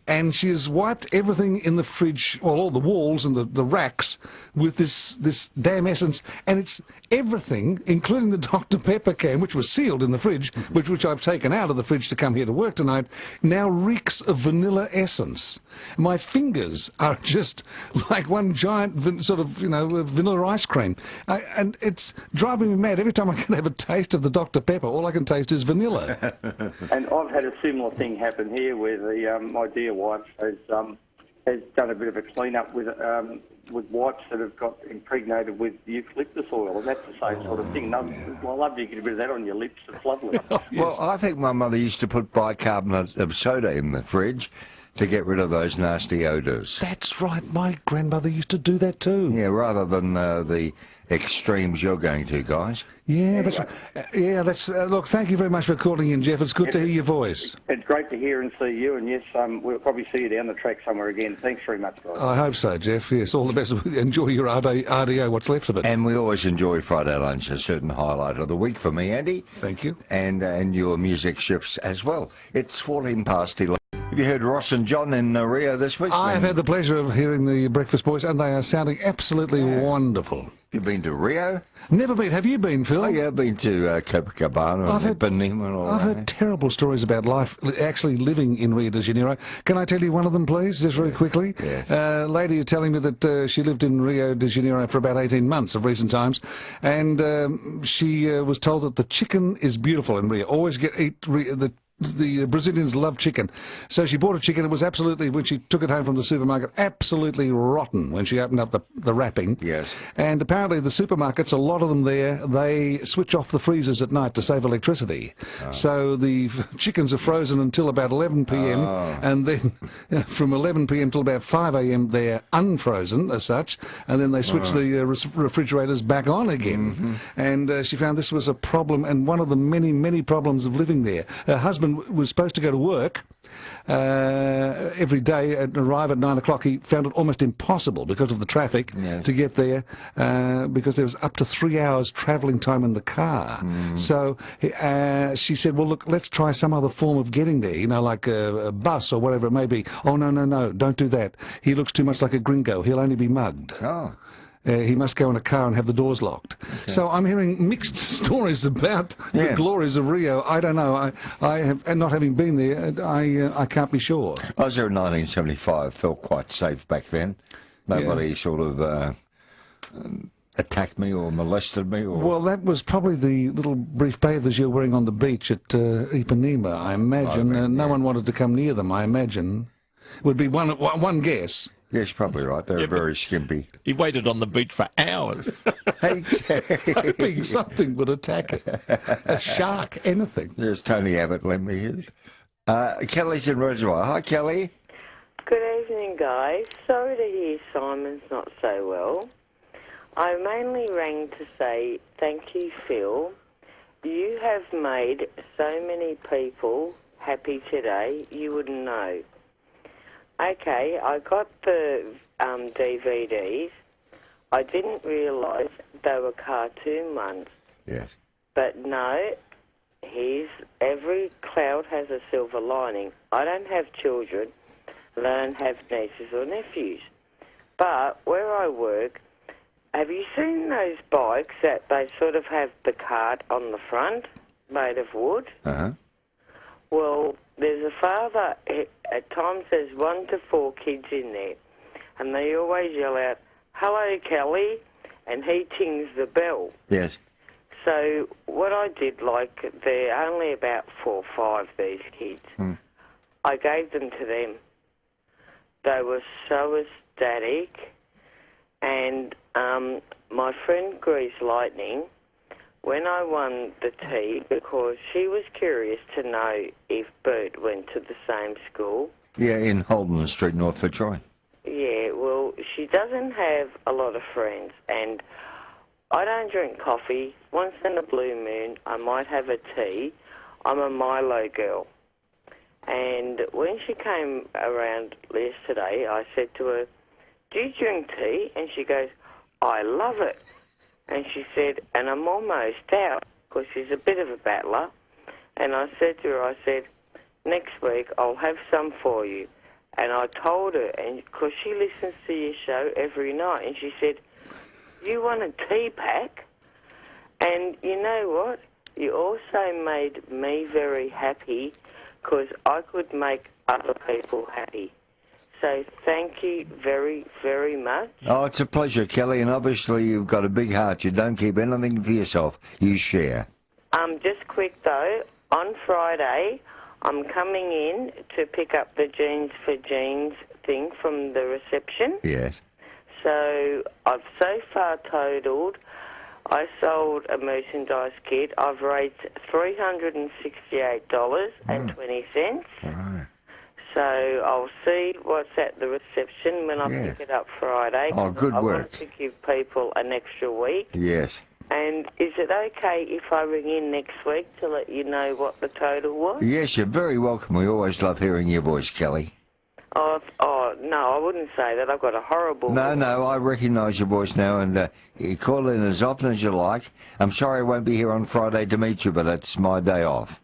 And she has wiped everything in the fridge, well, all the walls and the racks, with this damn essence. And it's everything, including the Dr Pepper can, which was sealed in the fridge, which I've taken out of the fridge to come here to work tonight, now reeks of vanilla essence. My fingers are just like one giant sort of, vanilla ice cream. And it's driving me mad. Every time I can have a taste of the Dr Pepper, all I can taste is vanilla. And I've had a similar thing happen here where my dear wife has done a bit of a clean-up with wipes that have got impregnated with eucalyptus oil, and that's the same sort of thing. I love to get a bit of that on your lips. It's lovely. Well, I think my mother used to put bicarbonate of soda in the fridge to get rid of those nasty odours. That's right. My grandmother used to do that too. Yeah, rather than the extremes you're going to, guys. Yeah, that's right. Yeah, that's. Look, thank you very much for calling in, Jeff. It's good to hear your voice. It's great to hear and see you, and yes, we'll probably see you down the track somewhere again. Thanks very much, guys. I hope so, Jeff. Yes, all the best. Enjoy your RDO, what's left of it. And we always enjoy Friday lunch, a certain highlight of the week for me, Andy. Thank you. And your music shifts as well. It's 14 past 11. Have you heard Ross and John in Rio this week? I have had the pleasure of hearing the Breakfast Boys, and they are sounding absolutely wonderful. You've been to Rio? Never been. Have you been, Phil? Oh, yeah, I've been to Copacabana and Ipanema and all I've heard terrible stories about life, actually living in Rio de Janeiro. Can I tell you one of them, please, just very quickly? Yes. Lady is telling me that she lived in Rio de Janeiro for about 18 months of recent times, and she was told that the chicken is beautiful in Rio. Always eat the Brazilians love chicken. So she bought a chicken. It was absolutely, when she took it home from the supermarket, absolutely rotten when she opened up the wrapping. Yes. And apparently the supermarkets, a lot of them there, they switch off the freezers at night to save electricity. Oh. So the chickens are frozen until about 11 p.m. Oh. And then from 11 p.m. till about 5 a.m. they're unfrozen as such. And then they switch the refrigerators back on again. Mm-hmm. And she found this was a problem, and one of the many, many problems of living there. Her husband was supposed to go to work every day and arrive at 9 o'clock. He found it almost impossible because of the traffic to get there, because there was up to 3 hours travelling time in the car. So she said, well, look, let's try some other form of getting there, like a bus or whatever it may be. Oh, no, don't do that. He looks too much like a gringo. He'll only be mugged. Oh. He must go in a car and have the doors locked. Okay. So I'm hearing mixed stories about the glories of Rio. I don't know. I have, and not having been there, I can't be sure. I was there in 1975. Felt quite safe back then. Nobody sort of attacked me or molested me. Or... Well, that was probably the little brief bathers you're wearing on the beach at Ipanema, I imagine. No one wanted to come near them, I imagine. Would be one guess. Yes, probably right. They're very skimpy. He waited on the beach for hours. Hoping something would attack it. A shark, anything. Yes, Tony Abbott lent me his. Kelly's in Reservoir. Hi, Kelly. Good evening, guys. Sorry to hear Simon's not so well. I mainly rang to say thank you, Phil. You have made so many people happy today, you wouldn't know. Okay, I got the DVDs. I didn't realise they were cartoon ones. Yes. But no, every cloud has a silver lining. I don't have children, and I don't have nieces or nephews. But where I work, have you seen those bikes that they sort of have the cart on the front, made of wood? Uh-huh. Well, there's a father, at times there's 1 to 4 kids in there, and they always yell out, "Hello, Kelly," and he tings the bell. Yes. So what I did, like, they're only about 4 or 5, these kids. I gave them to them. They were so ecstatic. And my friend Grease Lightning, when I won the tea, because she was curious to know if Bert went to the same school. Yeah, in Holden Street, North Fitzroy. Yeah, well, she doesn't have a lot of friends, and I don't drink coffee. Once in a blue moon, I might have a tea. I'm a Milo girl. And when she came around yesterday, I said to her, "Do you drink tea?" And she goes, "I love it." And she said, "And I'm almost out," because she's a bit of a battler. And I said to her, "Next week I'll have some for you." And I told her, and because she listens to your show every night, and she said, "You want a tea pack?" And you know what? You also made me very happy because I could make other people happy. So thank you very, very much. Oh, it's a pleasure, Kelly, and obviously you've got a big heart. You don't keep anything for yourself. You share. Just quick, though, on Friday, I'm coming in to pick up the Jeans for Jeans thing from the reception. Yes. So I've so far totaled, I sold a merchandise kit. I've raised $368.20. Right. So I'll see what's at the reception when I pick it up Friday. Oh, good I work. want to give people an extra week. Yes. And is it okay if I ring in next week to let you know what the total was? Yes, you're very welcome. We always love hearing your voice, Kelly. Oh, no, I wouldn't say that. I've got a horrible voice. No, I recognise your voice now, and you call in as often as you like. I'm sorry I won't be here on Friday to meet you, but it's my day off.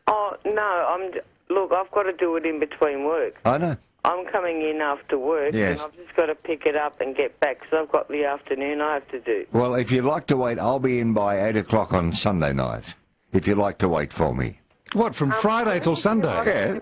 Oh, no, look, I've got to do it in between work. I know. I'm coming in after work, Yes. and I've just got to pick it up and get back, because I've got the afternoon I have to do. Well, if you'd like to wait, I'll be in by 8 o'clock on Sunday night, if you'd like to wait for me. What, from Friday till Sunday?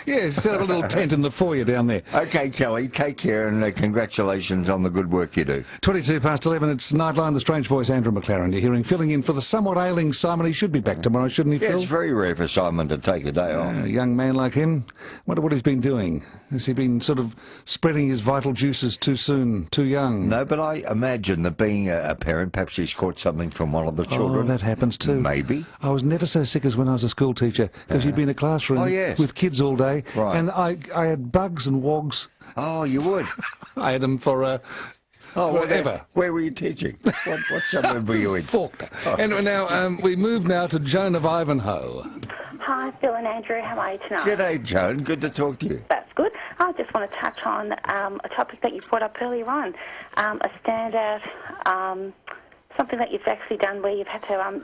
Yeah, set up a little tent in the foyer down there. Okay, Kelly, take care, and congratulations on the good work you do. 22 past 11, it's Nightline, the strange voice, Andrew McLaren. You're hearing, filling in for the somewhat ailing Simon. He should be back tomorrow, shouldn't he, Yeah, Phil? it's very rare for Simon to take a day off. A young man like him, wonder what he's been doing. Has he been sort of spreading his vital juices too soon, too young? No, but I imagine that being a parent, perhaps he's caught something from one of the children. Oh, that happens too. Maybe. I was never so sick as when I was a school teacher, because you'd be in a classroom with kids all day, and I had bugs and wogs. Oh, you would? I had them for forever. Where were you teaching? What suburb were you in? Falkner. Anyway, now, we move now to Joan of Ivanhoe. Hi, Phil and Andrew. How are you tonight? G'day, Joan. Good to talk to you. That's good. I just want to touch on a topic that you brought up earlier on, a standout, something that you've actually done where you've had to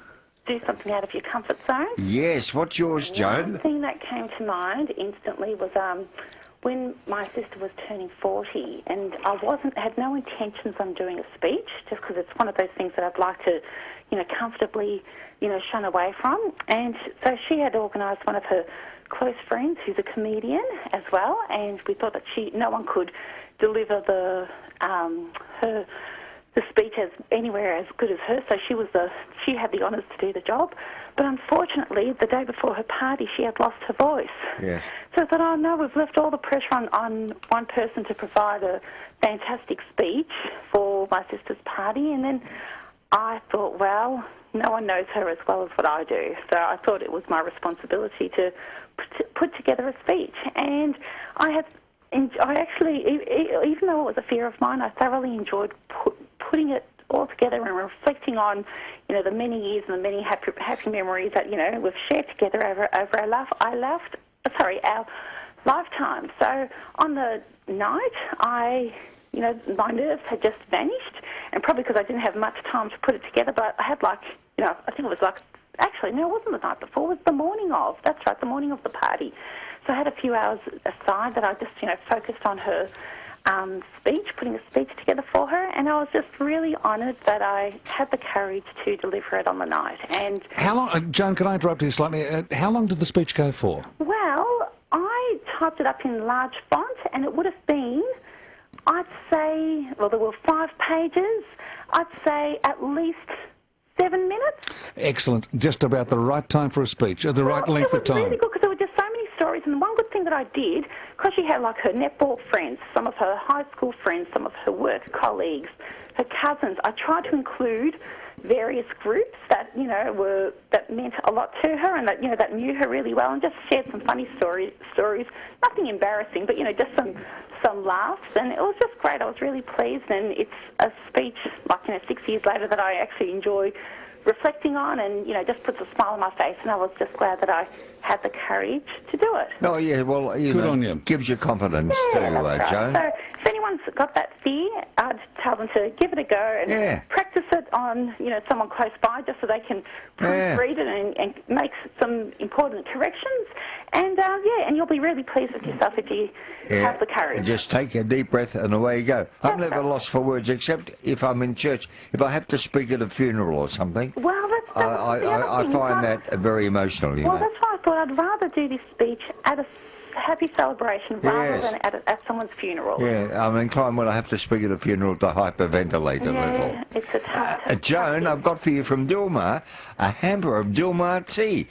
do something out of your comfort zone. Yes. What's yours, Joan? One thing that came to mind instantly was when my sister was turning 40, and I had no intentions on doing a speech, just because it's one of those things that I'd like to, comfortably, shun away from. And so she had organised one of her close friends, who's a comedian as well, and we thought that no one could deliver the speech anywhere as good as her, so she had the honours to do the job. But unfortunately, the day before her party, she had lost her voice. Yes. So I thought, oh no, we've left all the pressure on one person to provide a fantastic speech for my sister's party, and then I thought, well, no one knows her as well as what I do, so I thought it was my responsibility to put together a speech. And I actually, even though it was a fear of mine, I thoroughly enjoyed putting it all together and reflecting on, the many years and the many happy memories that, we've shared together over our lifetime. So on the night, my nerves had just vanished, and probably because I didn't have much time to put it together, but I had you know, I think it was like, actually, no, it wasn't the night before, it was the morning of. That's right, the morning of the party. So I had a few hours aside that I just, you know, focused on her speech, putting a speech together for her, and I was just really honoured that I had the courage to deliver it on the night. And how long, Joan, can I interrupt you slightly? How long did the speech go for? Well, I typed it up in large font, and it would have been, I'd say, well, there were 5 pages. I'd say at least 7 minutes. Excellent. Just about the right time for a speech, the right length of time. It was really good because there were just so many stories, and the one good thing that I did, because she had like her netball friends, some of her high school friends, some of her work colleagues, her cousins, I tried to include various groups that, you know, that meant a lot to her and that, you know, that knew her really well, and just shared some funny stories, nothing embarrassing, but, you know, just some laughs, and it was just great. I was really pleased, and it's a speech, like, you know, 6 years later that I actually enjoy reflecting on, and, you know, just puts a smile on my face, and I was just glad that I had the courage to do it. Oh, yeah, well, you Good know, on you. Gives you confidence too, That's Joan. right. So if anyone's got that fear, I'd tell them to give it a go and practice it on, you know, someone close by, just so they can proofread it and make some important corrections. And, and you'll be really pleased with yourself if you have the courage. Just take a deep breath and away you go. I'm never lost for words, except if I'm in church. If I have to speak at a funeral or something, well, I find that very emotional, you know. That's why I thought I'd rather do this speech at a happy celebration rather than at someone's funeral. Yeah, I'm inclined when I have to speak at a funeral to hyperventilate a little. It's a tough Joan, I've got for you from Dilmar a hamper of Dilmar tea.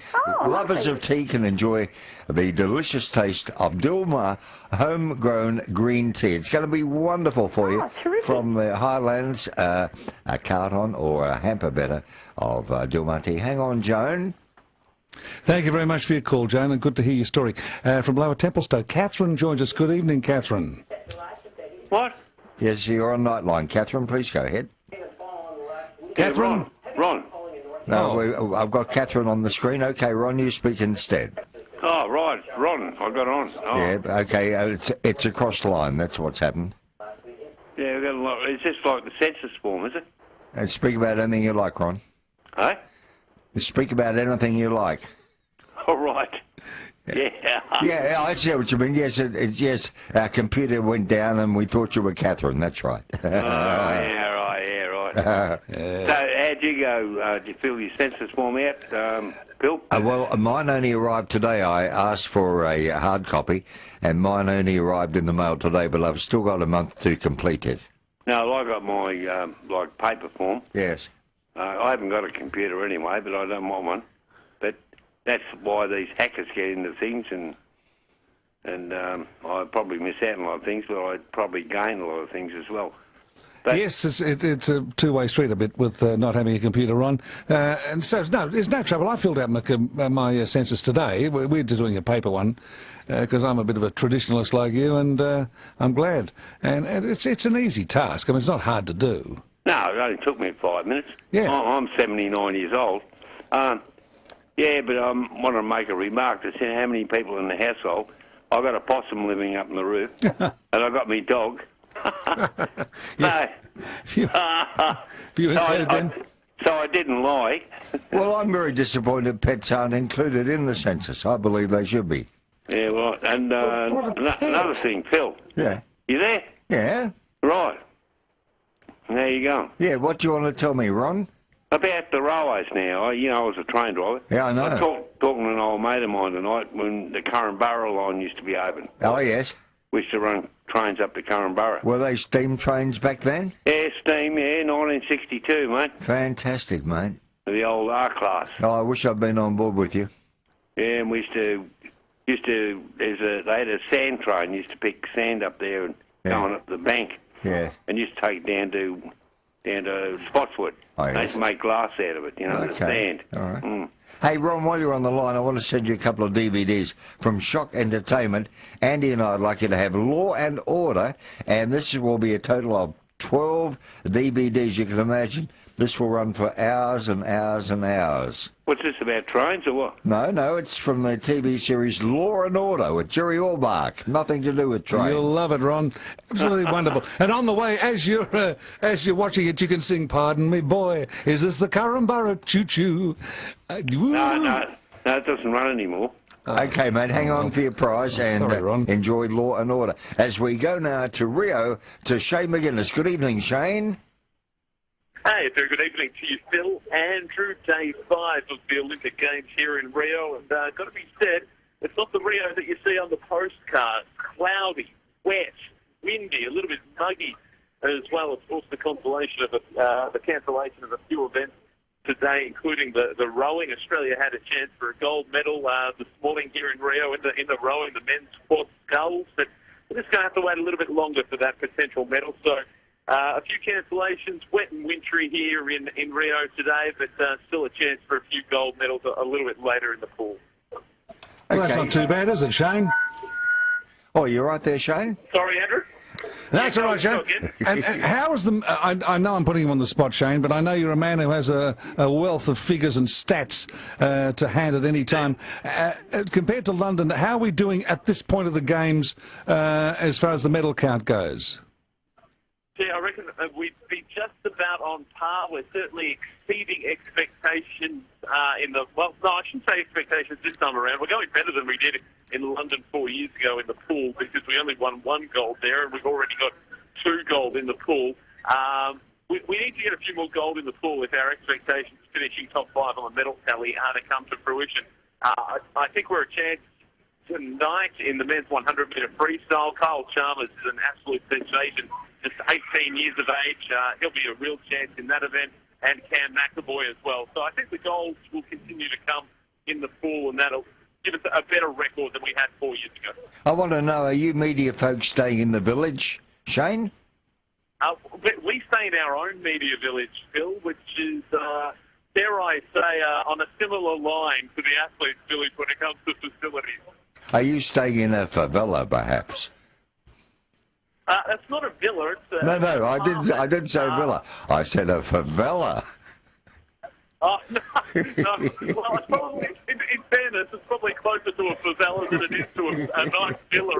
Lovers of tea can enjoy the delicious taste of Dilmar homegrown green tea. It's going to be wonderful for you. From the Highlands, a carton or a hamper better of Dilmar tea. Hang on, Joan. Thank you very much for your call, Joan, and good to hear your story. From Lower Templestowe, Catherine joins us. Good evening, Catherine. What? Yes, you're on Nightline. Catherine, please go ahead. Catherine? Ron. No, I've got Catherine on the screen. Okay, Ron, you speak instead. Oh, right, Ron, I got on. Oh. Yeah, okay, it's across the line. That's what's happened. Yeah, it's just like the census form, is it? And speak about anything you like, Ron. Eh? Speak about anything you like. All right. Yeah. Yeah, I see what you mean. Yes, yes. Our computer went down and we thought you were Catherine. That's right. Yeah, right. So, how'd you go? Did you fill your census form out, Bill? Well, mine only arrived today. I asked for a hard copy, and mine only arrived in the mail today, but I've still got a month to complete it. No, I got my paper form. Yes. I haven't got a computer anyway, but I don't want one. But that's why these hackers get into things, and I probably miss out on a lot of things, but I'd probably gain a lot of things as well. But yes, it's a two-way street a bit with not having a computer on. And so, no, there's no trouble. I filled out my census today. We're doing a paper one because I'm a bit of a traditionalist like you, and I'm glad. And it's an easy task. I mean, it's not hard to do. No, it only took me 5 minutes. Yeah. I'm 79 years old. Yeah, but I want to make a remark to see how many people in the household. I've got a possum living up on the roof, and I've got my dog. So I didn't lie. Well, I'm very disappointed pets aren't included in the census. I believe they should be. Yeah, well, and another thing, Phil. Yeah. You there? Yeah. Right. There you go. Yeah, what do you want to tell me, Ron? About the railways now. I was a train driver. Yeah, I know. I was talking to an old mate of mine tonight when the Curramborough line used to be open. Oh, yes. We used to run trains up to Curramborough. Were they steam trains back then? Yeah, steam, 1962, mate. Fantastic, mate. The old R-Class. Oh, I wish I'd been on board with you. Yeah, and we they had a sand train, used to pick sand up there and going up the bank. Yeah. And used to take it down to Spotswood. Oh, yes. They used to make glass out of it, the sand. All right. Mm. Hey, Ron, while you're on the line, I want to send you a couple of DVDs from Shock Entertainment. Andy and I would like you to have Law and Order, and this will be a total of 12 DVDs. You can imagine this will run for hours and hours and hours. What's this about, trains or what? No, it's from the TV series Law and Order with Jerry Orbach. Nothing to do with trains. You'll love it, Ron. Absolutely wonderful. And on the way, as you're watching it, you can sing "Pardon Me, Boy, Is This the Currumbara Choo Choo?" No, it doesn't run anymore. Okay, mate, hang on for your prize and enjoy Law and Order. As we go now to Rio, to Shane McGuinness. Good evening, Shane. Hey, very good evening to you, Phil. Andrew, day 5 of the Olympic Games here in Rio. And got to be said, it's not the Rio that you see on the postcards. Cloudy, wet, windy, a little bit muggy, as well. Of course, the cancellation of a few events today, including the rowing. Australia had a chance for a gold medal this morning here in Rio in the rowing, the men's quad sculls. But we're just going to have to wait a little bit longer for that potential medal. So a few cancellations, wet and wintry here in Rio today, but still a chance for a few gold medals a little bit later in the pool. Well, that's not too bad, is it, Shane? Oh, you're right there, Shane? Sorry, Andrew? That's all right, Shane. And how is the... I know I'm putting you on the spot, Shane, but I know you're a man who has a wealth of figures and stats to hand at any time. Compared to London, how are we doing at this point of the Games as far as the medal count goes? Yeah, I reckon we'd be just about on par. We're certainly exceeding expectations well, no, I shouldn't say expectations this time around. We're going better than we did in London 4 years ago in the pool because we only won 1 gold there and we've already got 2 gold in the pool. We need to get a few more gold in the pool if our expectations of finishing top 5 on the medal tally are to come to fruition. I think we're a chance tonight in the men's 100-metre freestyle. Kyle Chalmers is an absolute sensation. Just 18 years of age. He'll be a real chance in that event, and Cam McAvoy as well. So I think the golds will continue to come in the pool, and that'll give us a better record than we had 4 years ago. I want to know, are you media folks staying in the village, Shane? We stay in our own media village, Phil, which is, dare I say, on a similar line to the athletes' village when it comes to facilities. Are you staying in a favela, perhaps? That's not a villa. It's No, I didn't say villa. I said a favela. Oh, no. Well, it's probably, in fairness, it's probably closer to a favela than it is to a nice villa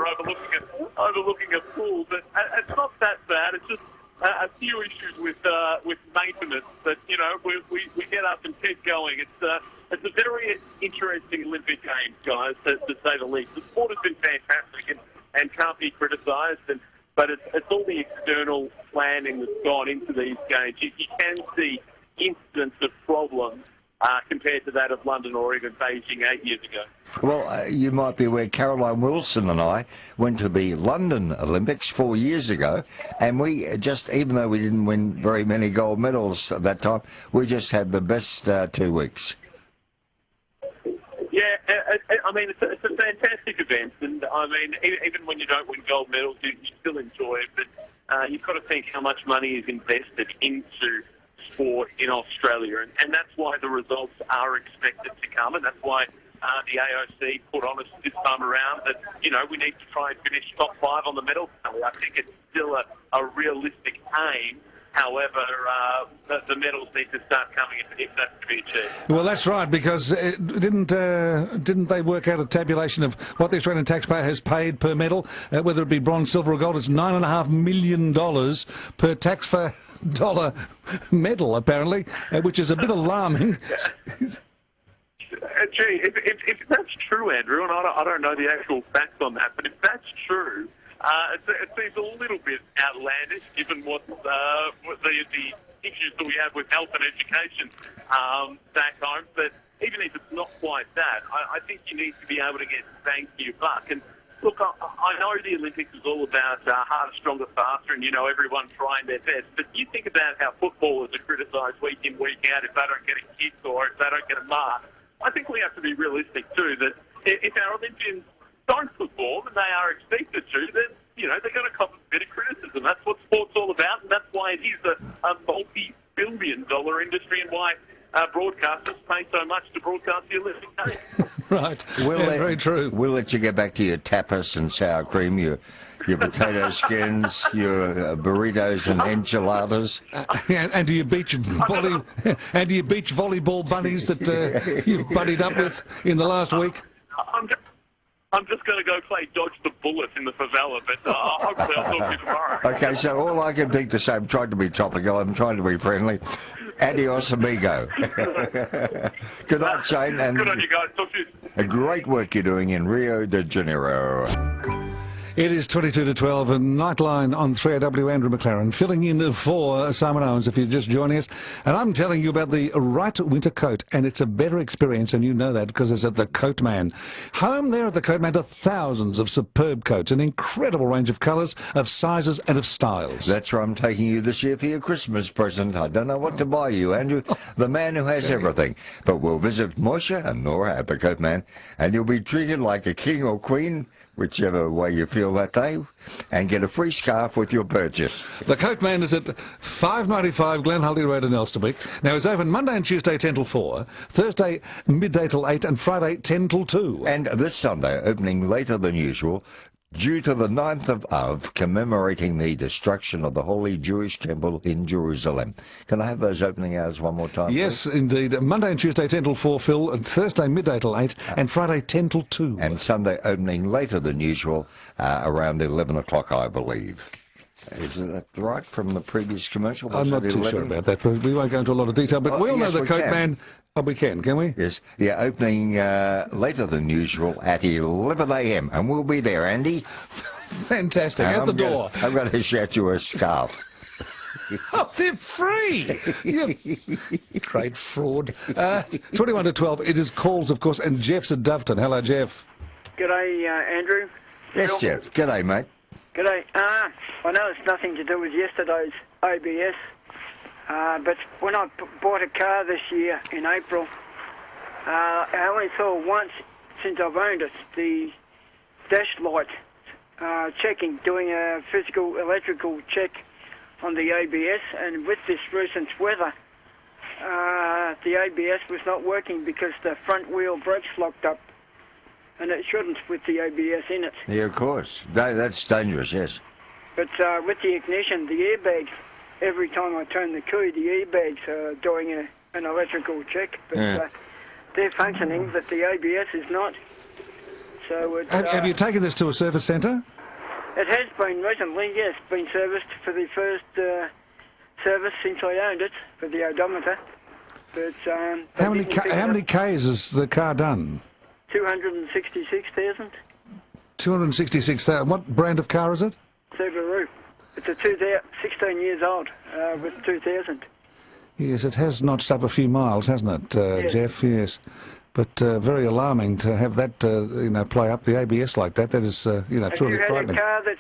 overlooking a pool. But it's not that bad. It's just a few issues with maintenance that, you know, we get up and keep going. It's a very interesting Olympic Games, guys, to say the least. The sport has been fantastic and can't be criticised. But it's all the external planning that's gone into these games. You can see incidents of problems compared to that of London or even Beijing 8 years ago. Well, you might be aware Caroline Wilson and I went to the London Olympics 4 years ago, and we just, even though we didn't win very many gold medals at that time, we just had the best 2 weeks. Yeah, I mean, it's a fantastic event, and I mean, even when you don't win gold medals, you still enjoy it, but you've got to think how much money is invested into sport in Australia, and that's why the results are expected to come, and that's why the AOC put on us this time around that, you know, we need to try and finish top 5 on the medal tally. I think it's still a realistic aim. However, the medals need to start coming if that's to be achieved. Well, that's right, because didn't they work out a tabulation of what the Australian taxpayer has paid per medal, whether it be bronze, silver or gold? It's $9.5 million per taxpayer dollar medal, apparently, which is a bit alarming. Gee, if that's true, Andrew, and I don't know the actual facts on that, but if that's true, it seems a little bit outlandish given what the issues that we have with health and education back home. But even if it's not quite that, I think you need to be able to get bang for your buck. And look, I know the Olympics is all about harder, stronger, faster, and, you know, everyone trying their best. But you think about how footballers are criticised week in, week out if they don't get a kick or if they don't get a mark. I think we have to be realistic too, that if our Olympians don't perform, and they are expected to, then, you know, they're going to cop a bit of criticism. That's what sport's all about, and that's why it is a multi-billion-dollar industry, and why broadcasters pay so much to broadcast the Olympic Games. Right. Very true. We'll let you get back to your tapas and sour cream, your your potato skins, your burritos and enchiladas. And do you beach volleyball bunnies that you've buddied up with in the last week? I'm just going to go play dodge the bullet in the favela, but hopefully I'll talk to you tomorrow. Okay, so all I can think to say, I'm trying to be topical, I'm trying to be friendly. Adios, amigo. Good night, Shane. And good on you guys. Talk to you. A great work you're doing in Rio de Janeiro. It is 22 to 12, a Nightline on 3AW. Andrew McLaren filling in for Simon Owens if you're just joining us. And I'm telling you about the right winter coat, and it's a better experience, and you know that because it's at the Coat Man. Home there at the Coat Man to thousands of superb coats, an incredible range of colours, of sizes and of styles. That's where I'm taking you this year for your Christmas present. I don't know what to buy you, Andrew, the man who has everything. But we'll visit Moshe and Nora at the Coat Man, and you'll be treated like a king or queen, whichever way you feel that day, and get a free scarf with your purchase. The Coat Man is at 595 Glenhulley Road in Elsterbeek. Now, it's open Monday and Tuesday 10 till 4, Thursday midday till 8, and Friday 10 till 2. And this Sunday, opening later than usual, due to the 9th of Av, commemorating the destruction of the Holy Jewish Temple in Jerusalem. Can I have those opening hours one more time, Yes, please? indeed. Monday and Tuesday 10 till 4, Phil, and Thursday midday till 8, and Friday 10 till 2. And Sunday opening later than usual, around 11 o'clock, I believe. Is that right from the previous commercial? I'm not too sure about that, but we won't go into a lot of detail. But we'll know the Coat Man. Oh, we can we? Yes. Yeah, opening later than usual at 11 a.m. And we'll be there, Andy. Fantastic. At the door. I'm going to shout you a scarf. Oh, they're free! You great fraud. 21 to 12, it is calls, of course, and Jeff's at Doveton. Hello, Jeff. G'day, Andrew. Yes, Phil. Jeff. G'day, mate. G'day. I know it's nothing to do with yesterday's ABS, but when I bought a car this year in April, I only saw once since I've owned it, the dash light checking, doing a physical electrical check on the ABS, and with this recent weather, the ABS was not working because the front wheel brakes locked up, and it shouldn't with the ABS in it. Yeah, of course. No, that's dangerous, yes. But with the ignition, the airbags, every time I turn the key, the airbags are doing an electrical check, but they're functioning, but the ABS is not. So it's, have you taken this to a service centre? It has been recently, yes, been serviced for the first service since I owned it, for the odometer. But How many Ks has the car done? 266,000. 266,000. What brand of car is it? Subaru. It's a 16 years old, with 2,000. Yes, it has notched up a few miles, hasn't it, Jeff? Yes. But very alarming to have that, play up the ABS like that. That is, truly frightening. Have you had a car that's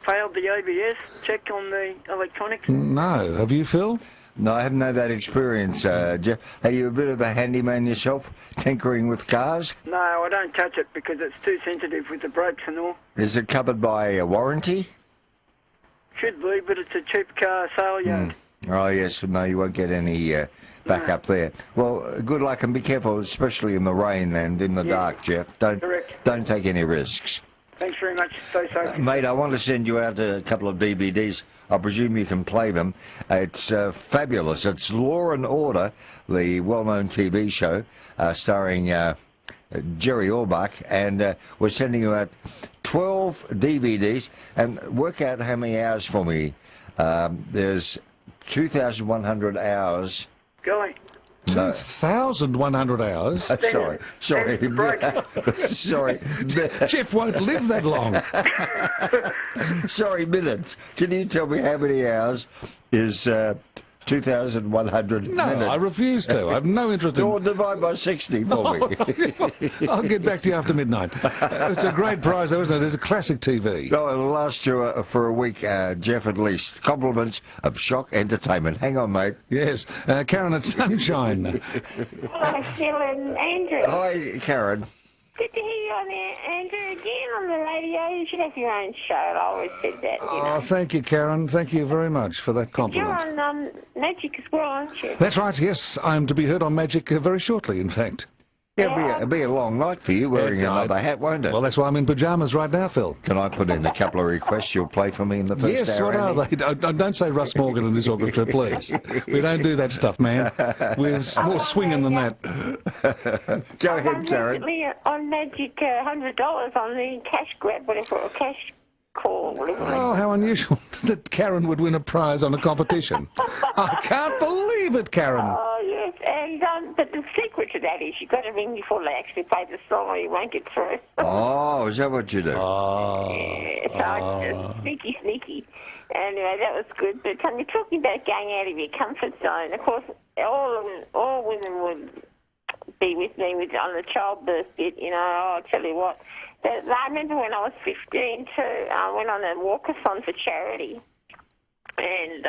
failed the ABS check on the electronics? No. Have you, Phil? No, I haven't had that experience, Jeff. Are you a bit of a handyman yourself, tinkering with cars? No, I don't touch it because it's too sensitive with the brakes and all. Is it covered by a warranty? Should be, but it's a cheap car sale yard. Oh, yes. No, you won't get any back up there. Well, good luck and be careful, especially in the rain and in the dark, Jeff. Don't take any risks. Thanks very much. Stay safe. Mate, I want to send you out a couple of DVDs. I presume you can play them. It's fabulous. It's Law and Order, the well-known TV show starring Jerry Orbach, and we're sending you out 12 DVDs. And work out how many hours for me. There's 2,100 hours. Golly. 2,100 hours? Sorry. Sorry. Jeff won't live that long. Sorry, minutes. Can you tell me how many hours is 2,100 minutes? No, I refuse to. I have no interest in... Or divide by 60 for me. I'll get back to you after midnight. It's a great prize, though, isn't it? It's a classic TV. No, it'll last you for a week, Jeff, at least. Compliments of Shock Entertainment. Hang on, mate. Yes. Karen at Sunshine. Hi, Phil and Andrew. Hi, Karen. Good to hear you on there, Andrew, again on the radio. You should have your own show. I always said that, you know. Oh, thank you, Karen. Thank you very much for that compliment. You're on Magic as well, aren't you? That's right, yes. I'm to be heard on Magic very shortly, in fact. It'll be a long night for you wearing another hat, won't it? Well, that's why I'm in pyjamas right now, Phil. Can I put in a couple of requests you'll play for me in the first yes, hour? Yes, what are they? Don't say Russ Morgan and his orchestra, please. We don't do that stuff, man. We're more swinging than that. Go ahead, Karen. On Magic $100 on the cash grab, whatever, or cash call, whatever. Oh, how unusual that Karen would win a prize on a competition. I can't believe it, Karen. Oh, yes, and but the secret to that is you've got to ring before they actually play the song or you won't get through. Oh, is that what you do? So sneaky. Anyway, that was good. But you're talking about going out of your comfort zone. Of course, all women would be with me on the childbirth bit. You know, I'll tell you what. I remember when I was 15 too. I went on a walkathon for charity, and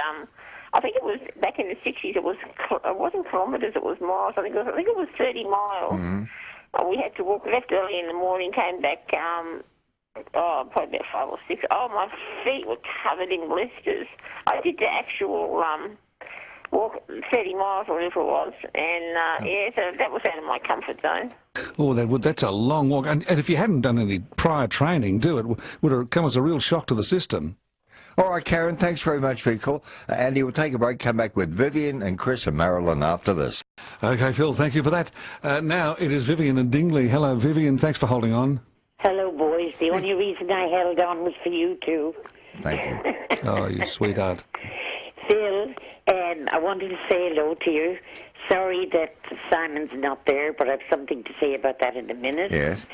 I think it was back in the 60s. It wasn't kilometres. It was miles. I think it was 30 miles. Mm-hmm. We had to walk. Left early in the morning. Came back. Probably about 5 or 6. Oh, my feet were covered in blisters. I did the actual walk 30 miles or whatever it was, and so that was out of my comfort zone. Oh, that's a long walk. And if you hadn't done any prior training, it would have come as a real shock to the system. All right, Karen, thanks very much for your call. Andy, we'll take a break, come back with Vivian and Chris and Marilyn after this. Okay, Phil, thank you for that. Now it is Vivian and Dingley. Hello, Vivian. Thanks for holding on. Hello, boys. The only reason I held on was for you two. Thank you. Oh, you sweetheart. Phil, I wanted to say hello to you. Sorry that Simon's not there, but I have something to say about that in a minute. Yes.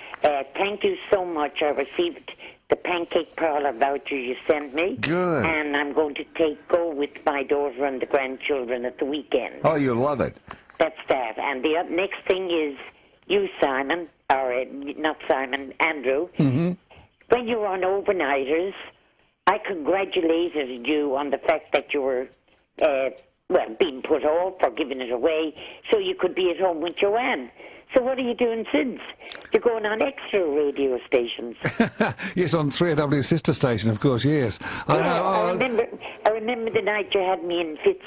Thank you so much. I received the pancake parlour voucher you sent me. Good. And I'm going to go with my daughter and the grandchildren at the weekend. Oh, you'll love it. That's that. And the next thing is you, Simon, or not Simon, Andrew. Mm-hmm. When you were on Overnighters, I congratulated you on the fact that you were, being put off or giving it away so you could be at home with Joanne. So what are you doing since? You're going on extra radio stations. Yes, on 3AW sister station, of course, yes. I remember the night you had me in fits.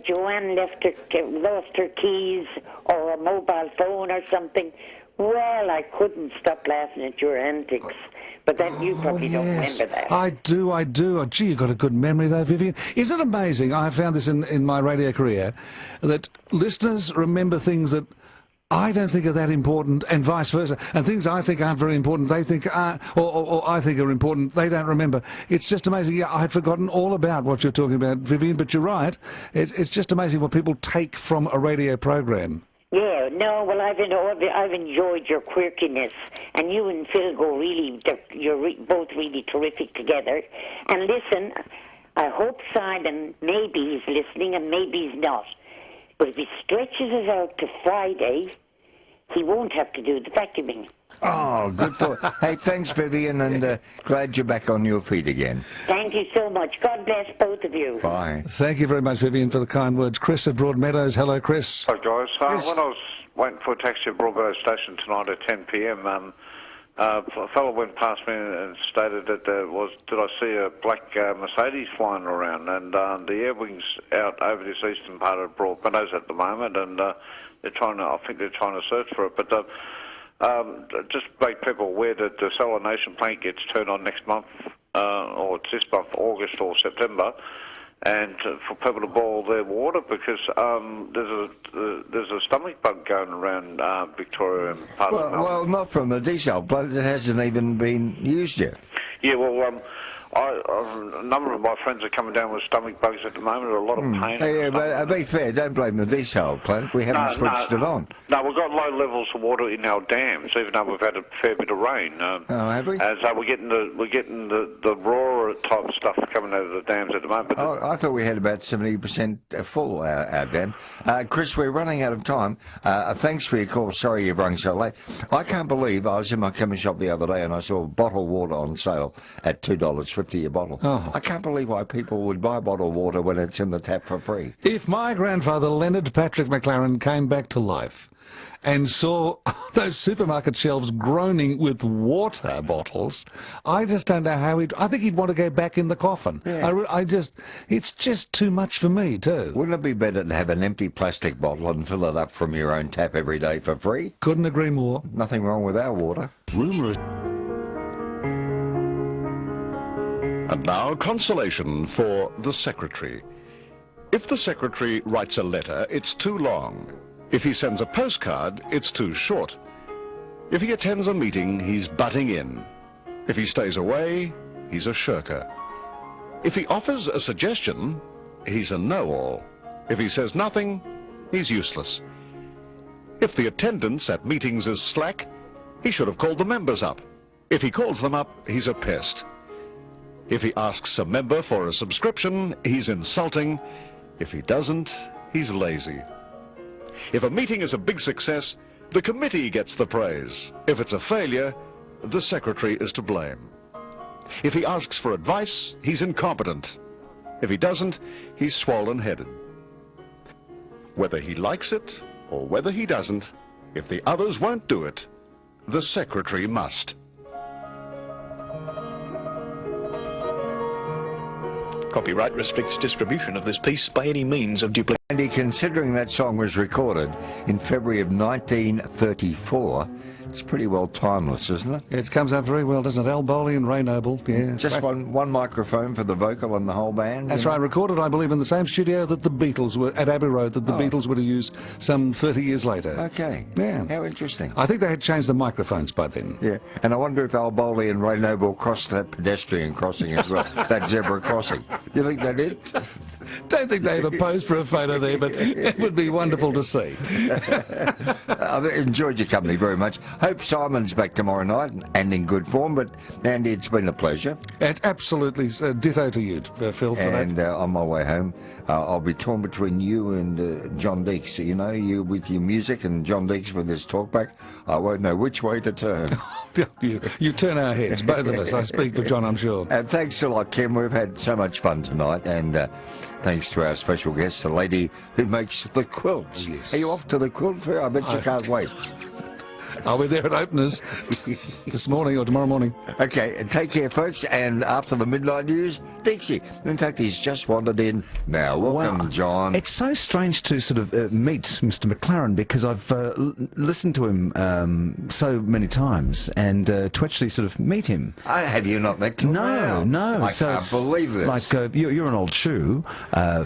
Joanne lost her keys or a mobile phone or something. Well, I couldn't stop laughing at your antics. But then you probably don't remember that. I do. Oh, gee, you've got a good memory there, Vivian. Isn't it amazing? I found this in my radio career, that listeners remember things that I don't think are that important, and vice versa. And things I think aren't very important, they think are, or I think are important, they don't remember. It's just amazing. Yeah, I had forgotten all about what you're talking about, Vivian, but you're right. It's just amazing what people take from a radio program. Yeah, no, well, I've enjoyed your quirkiness, and you and Phil you're both really terrific together. And listen, I hope Simon, maybe he's listening and maybe he's not, but if he stretches it out to Friday, he won't have to do the vacuuming. Oh, good thought. Hey, thanks, Vivian, and glad you're back on your feet again. Thank you so much. God bless both of you. Bye. Thank you very much, Vivian, for the kind words. Chris at Broadmeadows. Hello, Chris. Hi, guys. Yes. When I was waiting for a taxi at Broadmeadows Station tonight at 10 p.m, a fellow went past me and stated that did I see a black Mercedes flying around? And the air wing's out over this eastern part of Broadmeadows at the moment, and I think they're trying to search for it. But just make people aware that the salination plant gets turned on next month, or it's this month, August or September, and for people to boil their water because there's a stomach bug going around Victoria and part of Melbourne. Well, not from the desal plant. It hasn't even been used yet. Yeah, well, a number of my friends are coming down with stomach bugs at the moment, a lot of pain. Yeah, but be fair, don't blame the desal plant. We haven't switched it on. No, we've got low levels of water in our dams, even though we've had a fair bit of rain. Have we? And so we're getting the raw type stuff coming out of the dams at the moment. But I thought we had about 70% full, our dam. Chris, we're running out of time. Thanks for your call. Sorry you've rung so late. I can't believe I was in my chemist shop the other day and I saw bottled water on sale at $2.50. $1.50 a bottle. Oh. I can't believe why people would buy bottled water when it's in the tap for free. If my grandfather, Leonard Patrick McLaren, came back to life and saw those supermarket shelves groaning with water bottles, I just don't know how I think he'd want to go back in the coffin. Yeah. It's just too much for me, too. Wouldn't it be better to have an empty plastic bottle and fill it up from your own tap every day for free? Couldn't agree more. Nothing wrong with our water. Rumours. And now, consolation for the secretary. If the secretary writes a letter, it's too long. If he sends a postcard, it's too short. If he attends a meeting, he's butting in. If he stays away, he's a shirker. If he offers a suggestion, he's a know-all. If he says nothing, he's useless. If the attendance at meetings is slack, he should have called the members up. If he calls them up, he's a pest. If he asks a member for a subscription, he's insulting. If he doesn't, he's lazy. If a meeting is a big success, the committee gets the praise. If it's a failure, the secretary is to blame. If he asks for advice, he's incompetent. If he doesn't, he's swollen-headed. Whether he likes it or whether he doesn't, if the others won't do it, the secretary must. Copyright restricts distribution of this piece by any means of duplication. Andy, considering that song was recorded in February of 1934, it's pretty well timeless, isn't it? It comes out very well, doesn't it? Al Bowley and Ray Noble. Yeah. Just one microphone for the vocal and the whole band. That's right. Recorded, I believe, in the same studio that the Beatles were at Abbey Road, that the Beatles were to use some 30 years later. Okay. Yeah. How interesting. I think they had changed the microphones by then. Yeah. And I wonder if Al Bowley and Ray Noble crossed that pedestrian crossing as well, that zebra crossing. You think they did? Don't think they ever posed for a photo there, but it would be wonderful to see. I've enjoyed your company very much. Hope Simon's back tomorrow night and in good form, but Andy, it's been a pleasure. And absolutely ditto to you, Phil, for that. And on my way home, I'll be torn between you and John Deeks. You know, you with your music and John Deeks with his talkback. I won't know which way to turn. You turn our heads, both of us. I speak for John, I'm sure. Thanks a lot, Kim. We've had so much fun tonight, and thanks to our special guest, the lady who makes the quilts. Yes. Are you off to the Quilt Fair? I bet you can't wait. I'll be there at openers this morning or tomorrow morning. Okay, take care, folks. And after the midnight news, Dixie. In fact, he's just wandered in. Now, welcome, John. It's so strange to sort of meet Mr. McLaren because I've listened to him so many times, and to actually sort of meet him. Have you not met him? No. I can't believe this. Like, you're an old shoe,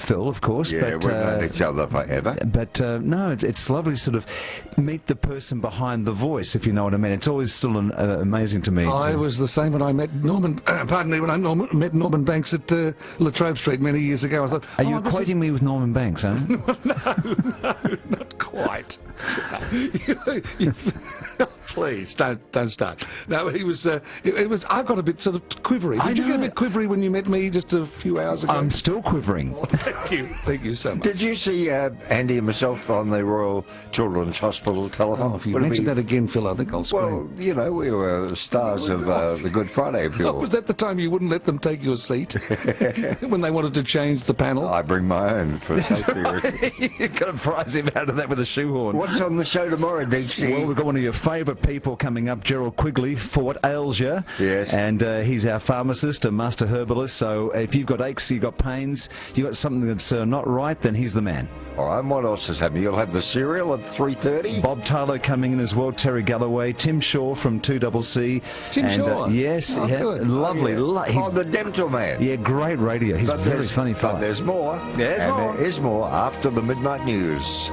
Phil, of course. Yeah, but, we've known each other forever. But no, it's lovely to sort of meet the person behind the voice, if you know what I mean. It's always still amazing to me. I was the same when I met Norman, pardon me, when I met Norman Banks at La Trobe Street many years ago. I thought, are you equating me with Norman Banks, huh? No, not quite. Please, don't start. No, he was, it was, I got a bit sort of quivery. Did you get a bit quivery when you met me just a few hours ago? I'm still quivering. Thank you so much. Did you see Andy and myself on the Royal Children's Hospital telephone? Oh, if you mention that again, Phil, I think I'll scream. Well, you know, we were stars of the Good Friday appeal. Was that the time you wouldn't let them take your seat when they wanted to change the panel? I bring my own for safety reasons. You've got to prize him out of that with a shoehorn. What's on the show tomorrow, DC? Well, we've got one of your favourite people coming up, Gerald Quigley, for What Ails You. Yes. And he's our pharmacist, a master herbalist, so if you've got aches, you've got pains, you've got something that's not right, then he's the man. All right, and what else is happening? You'll have the cereal at 3:30? Bob Tyler coming in as well, Terry Galloway, Tim Shaw from 2CC. Tim Shaw? Yes, good. lovely. The dental man. Yeah, great radio. He's a very funny fellow. But there's more. There's more. There is more after the midnight news.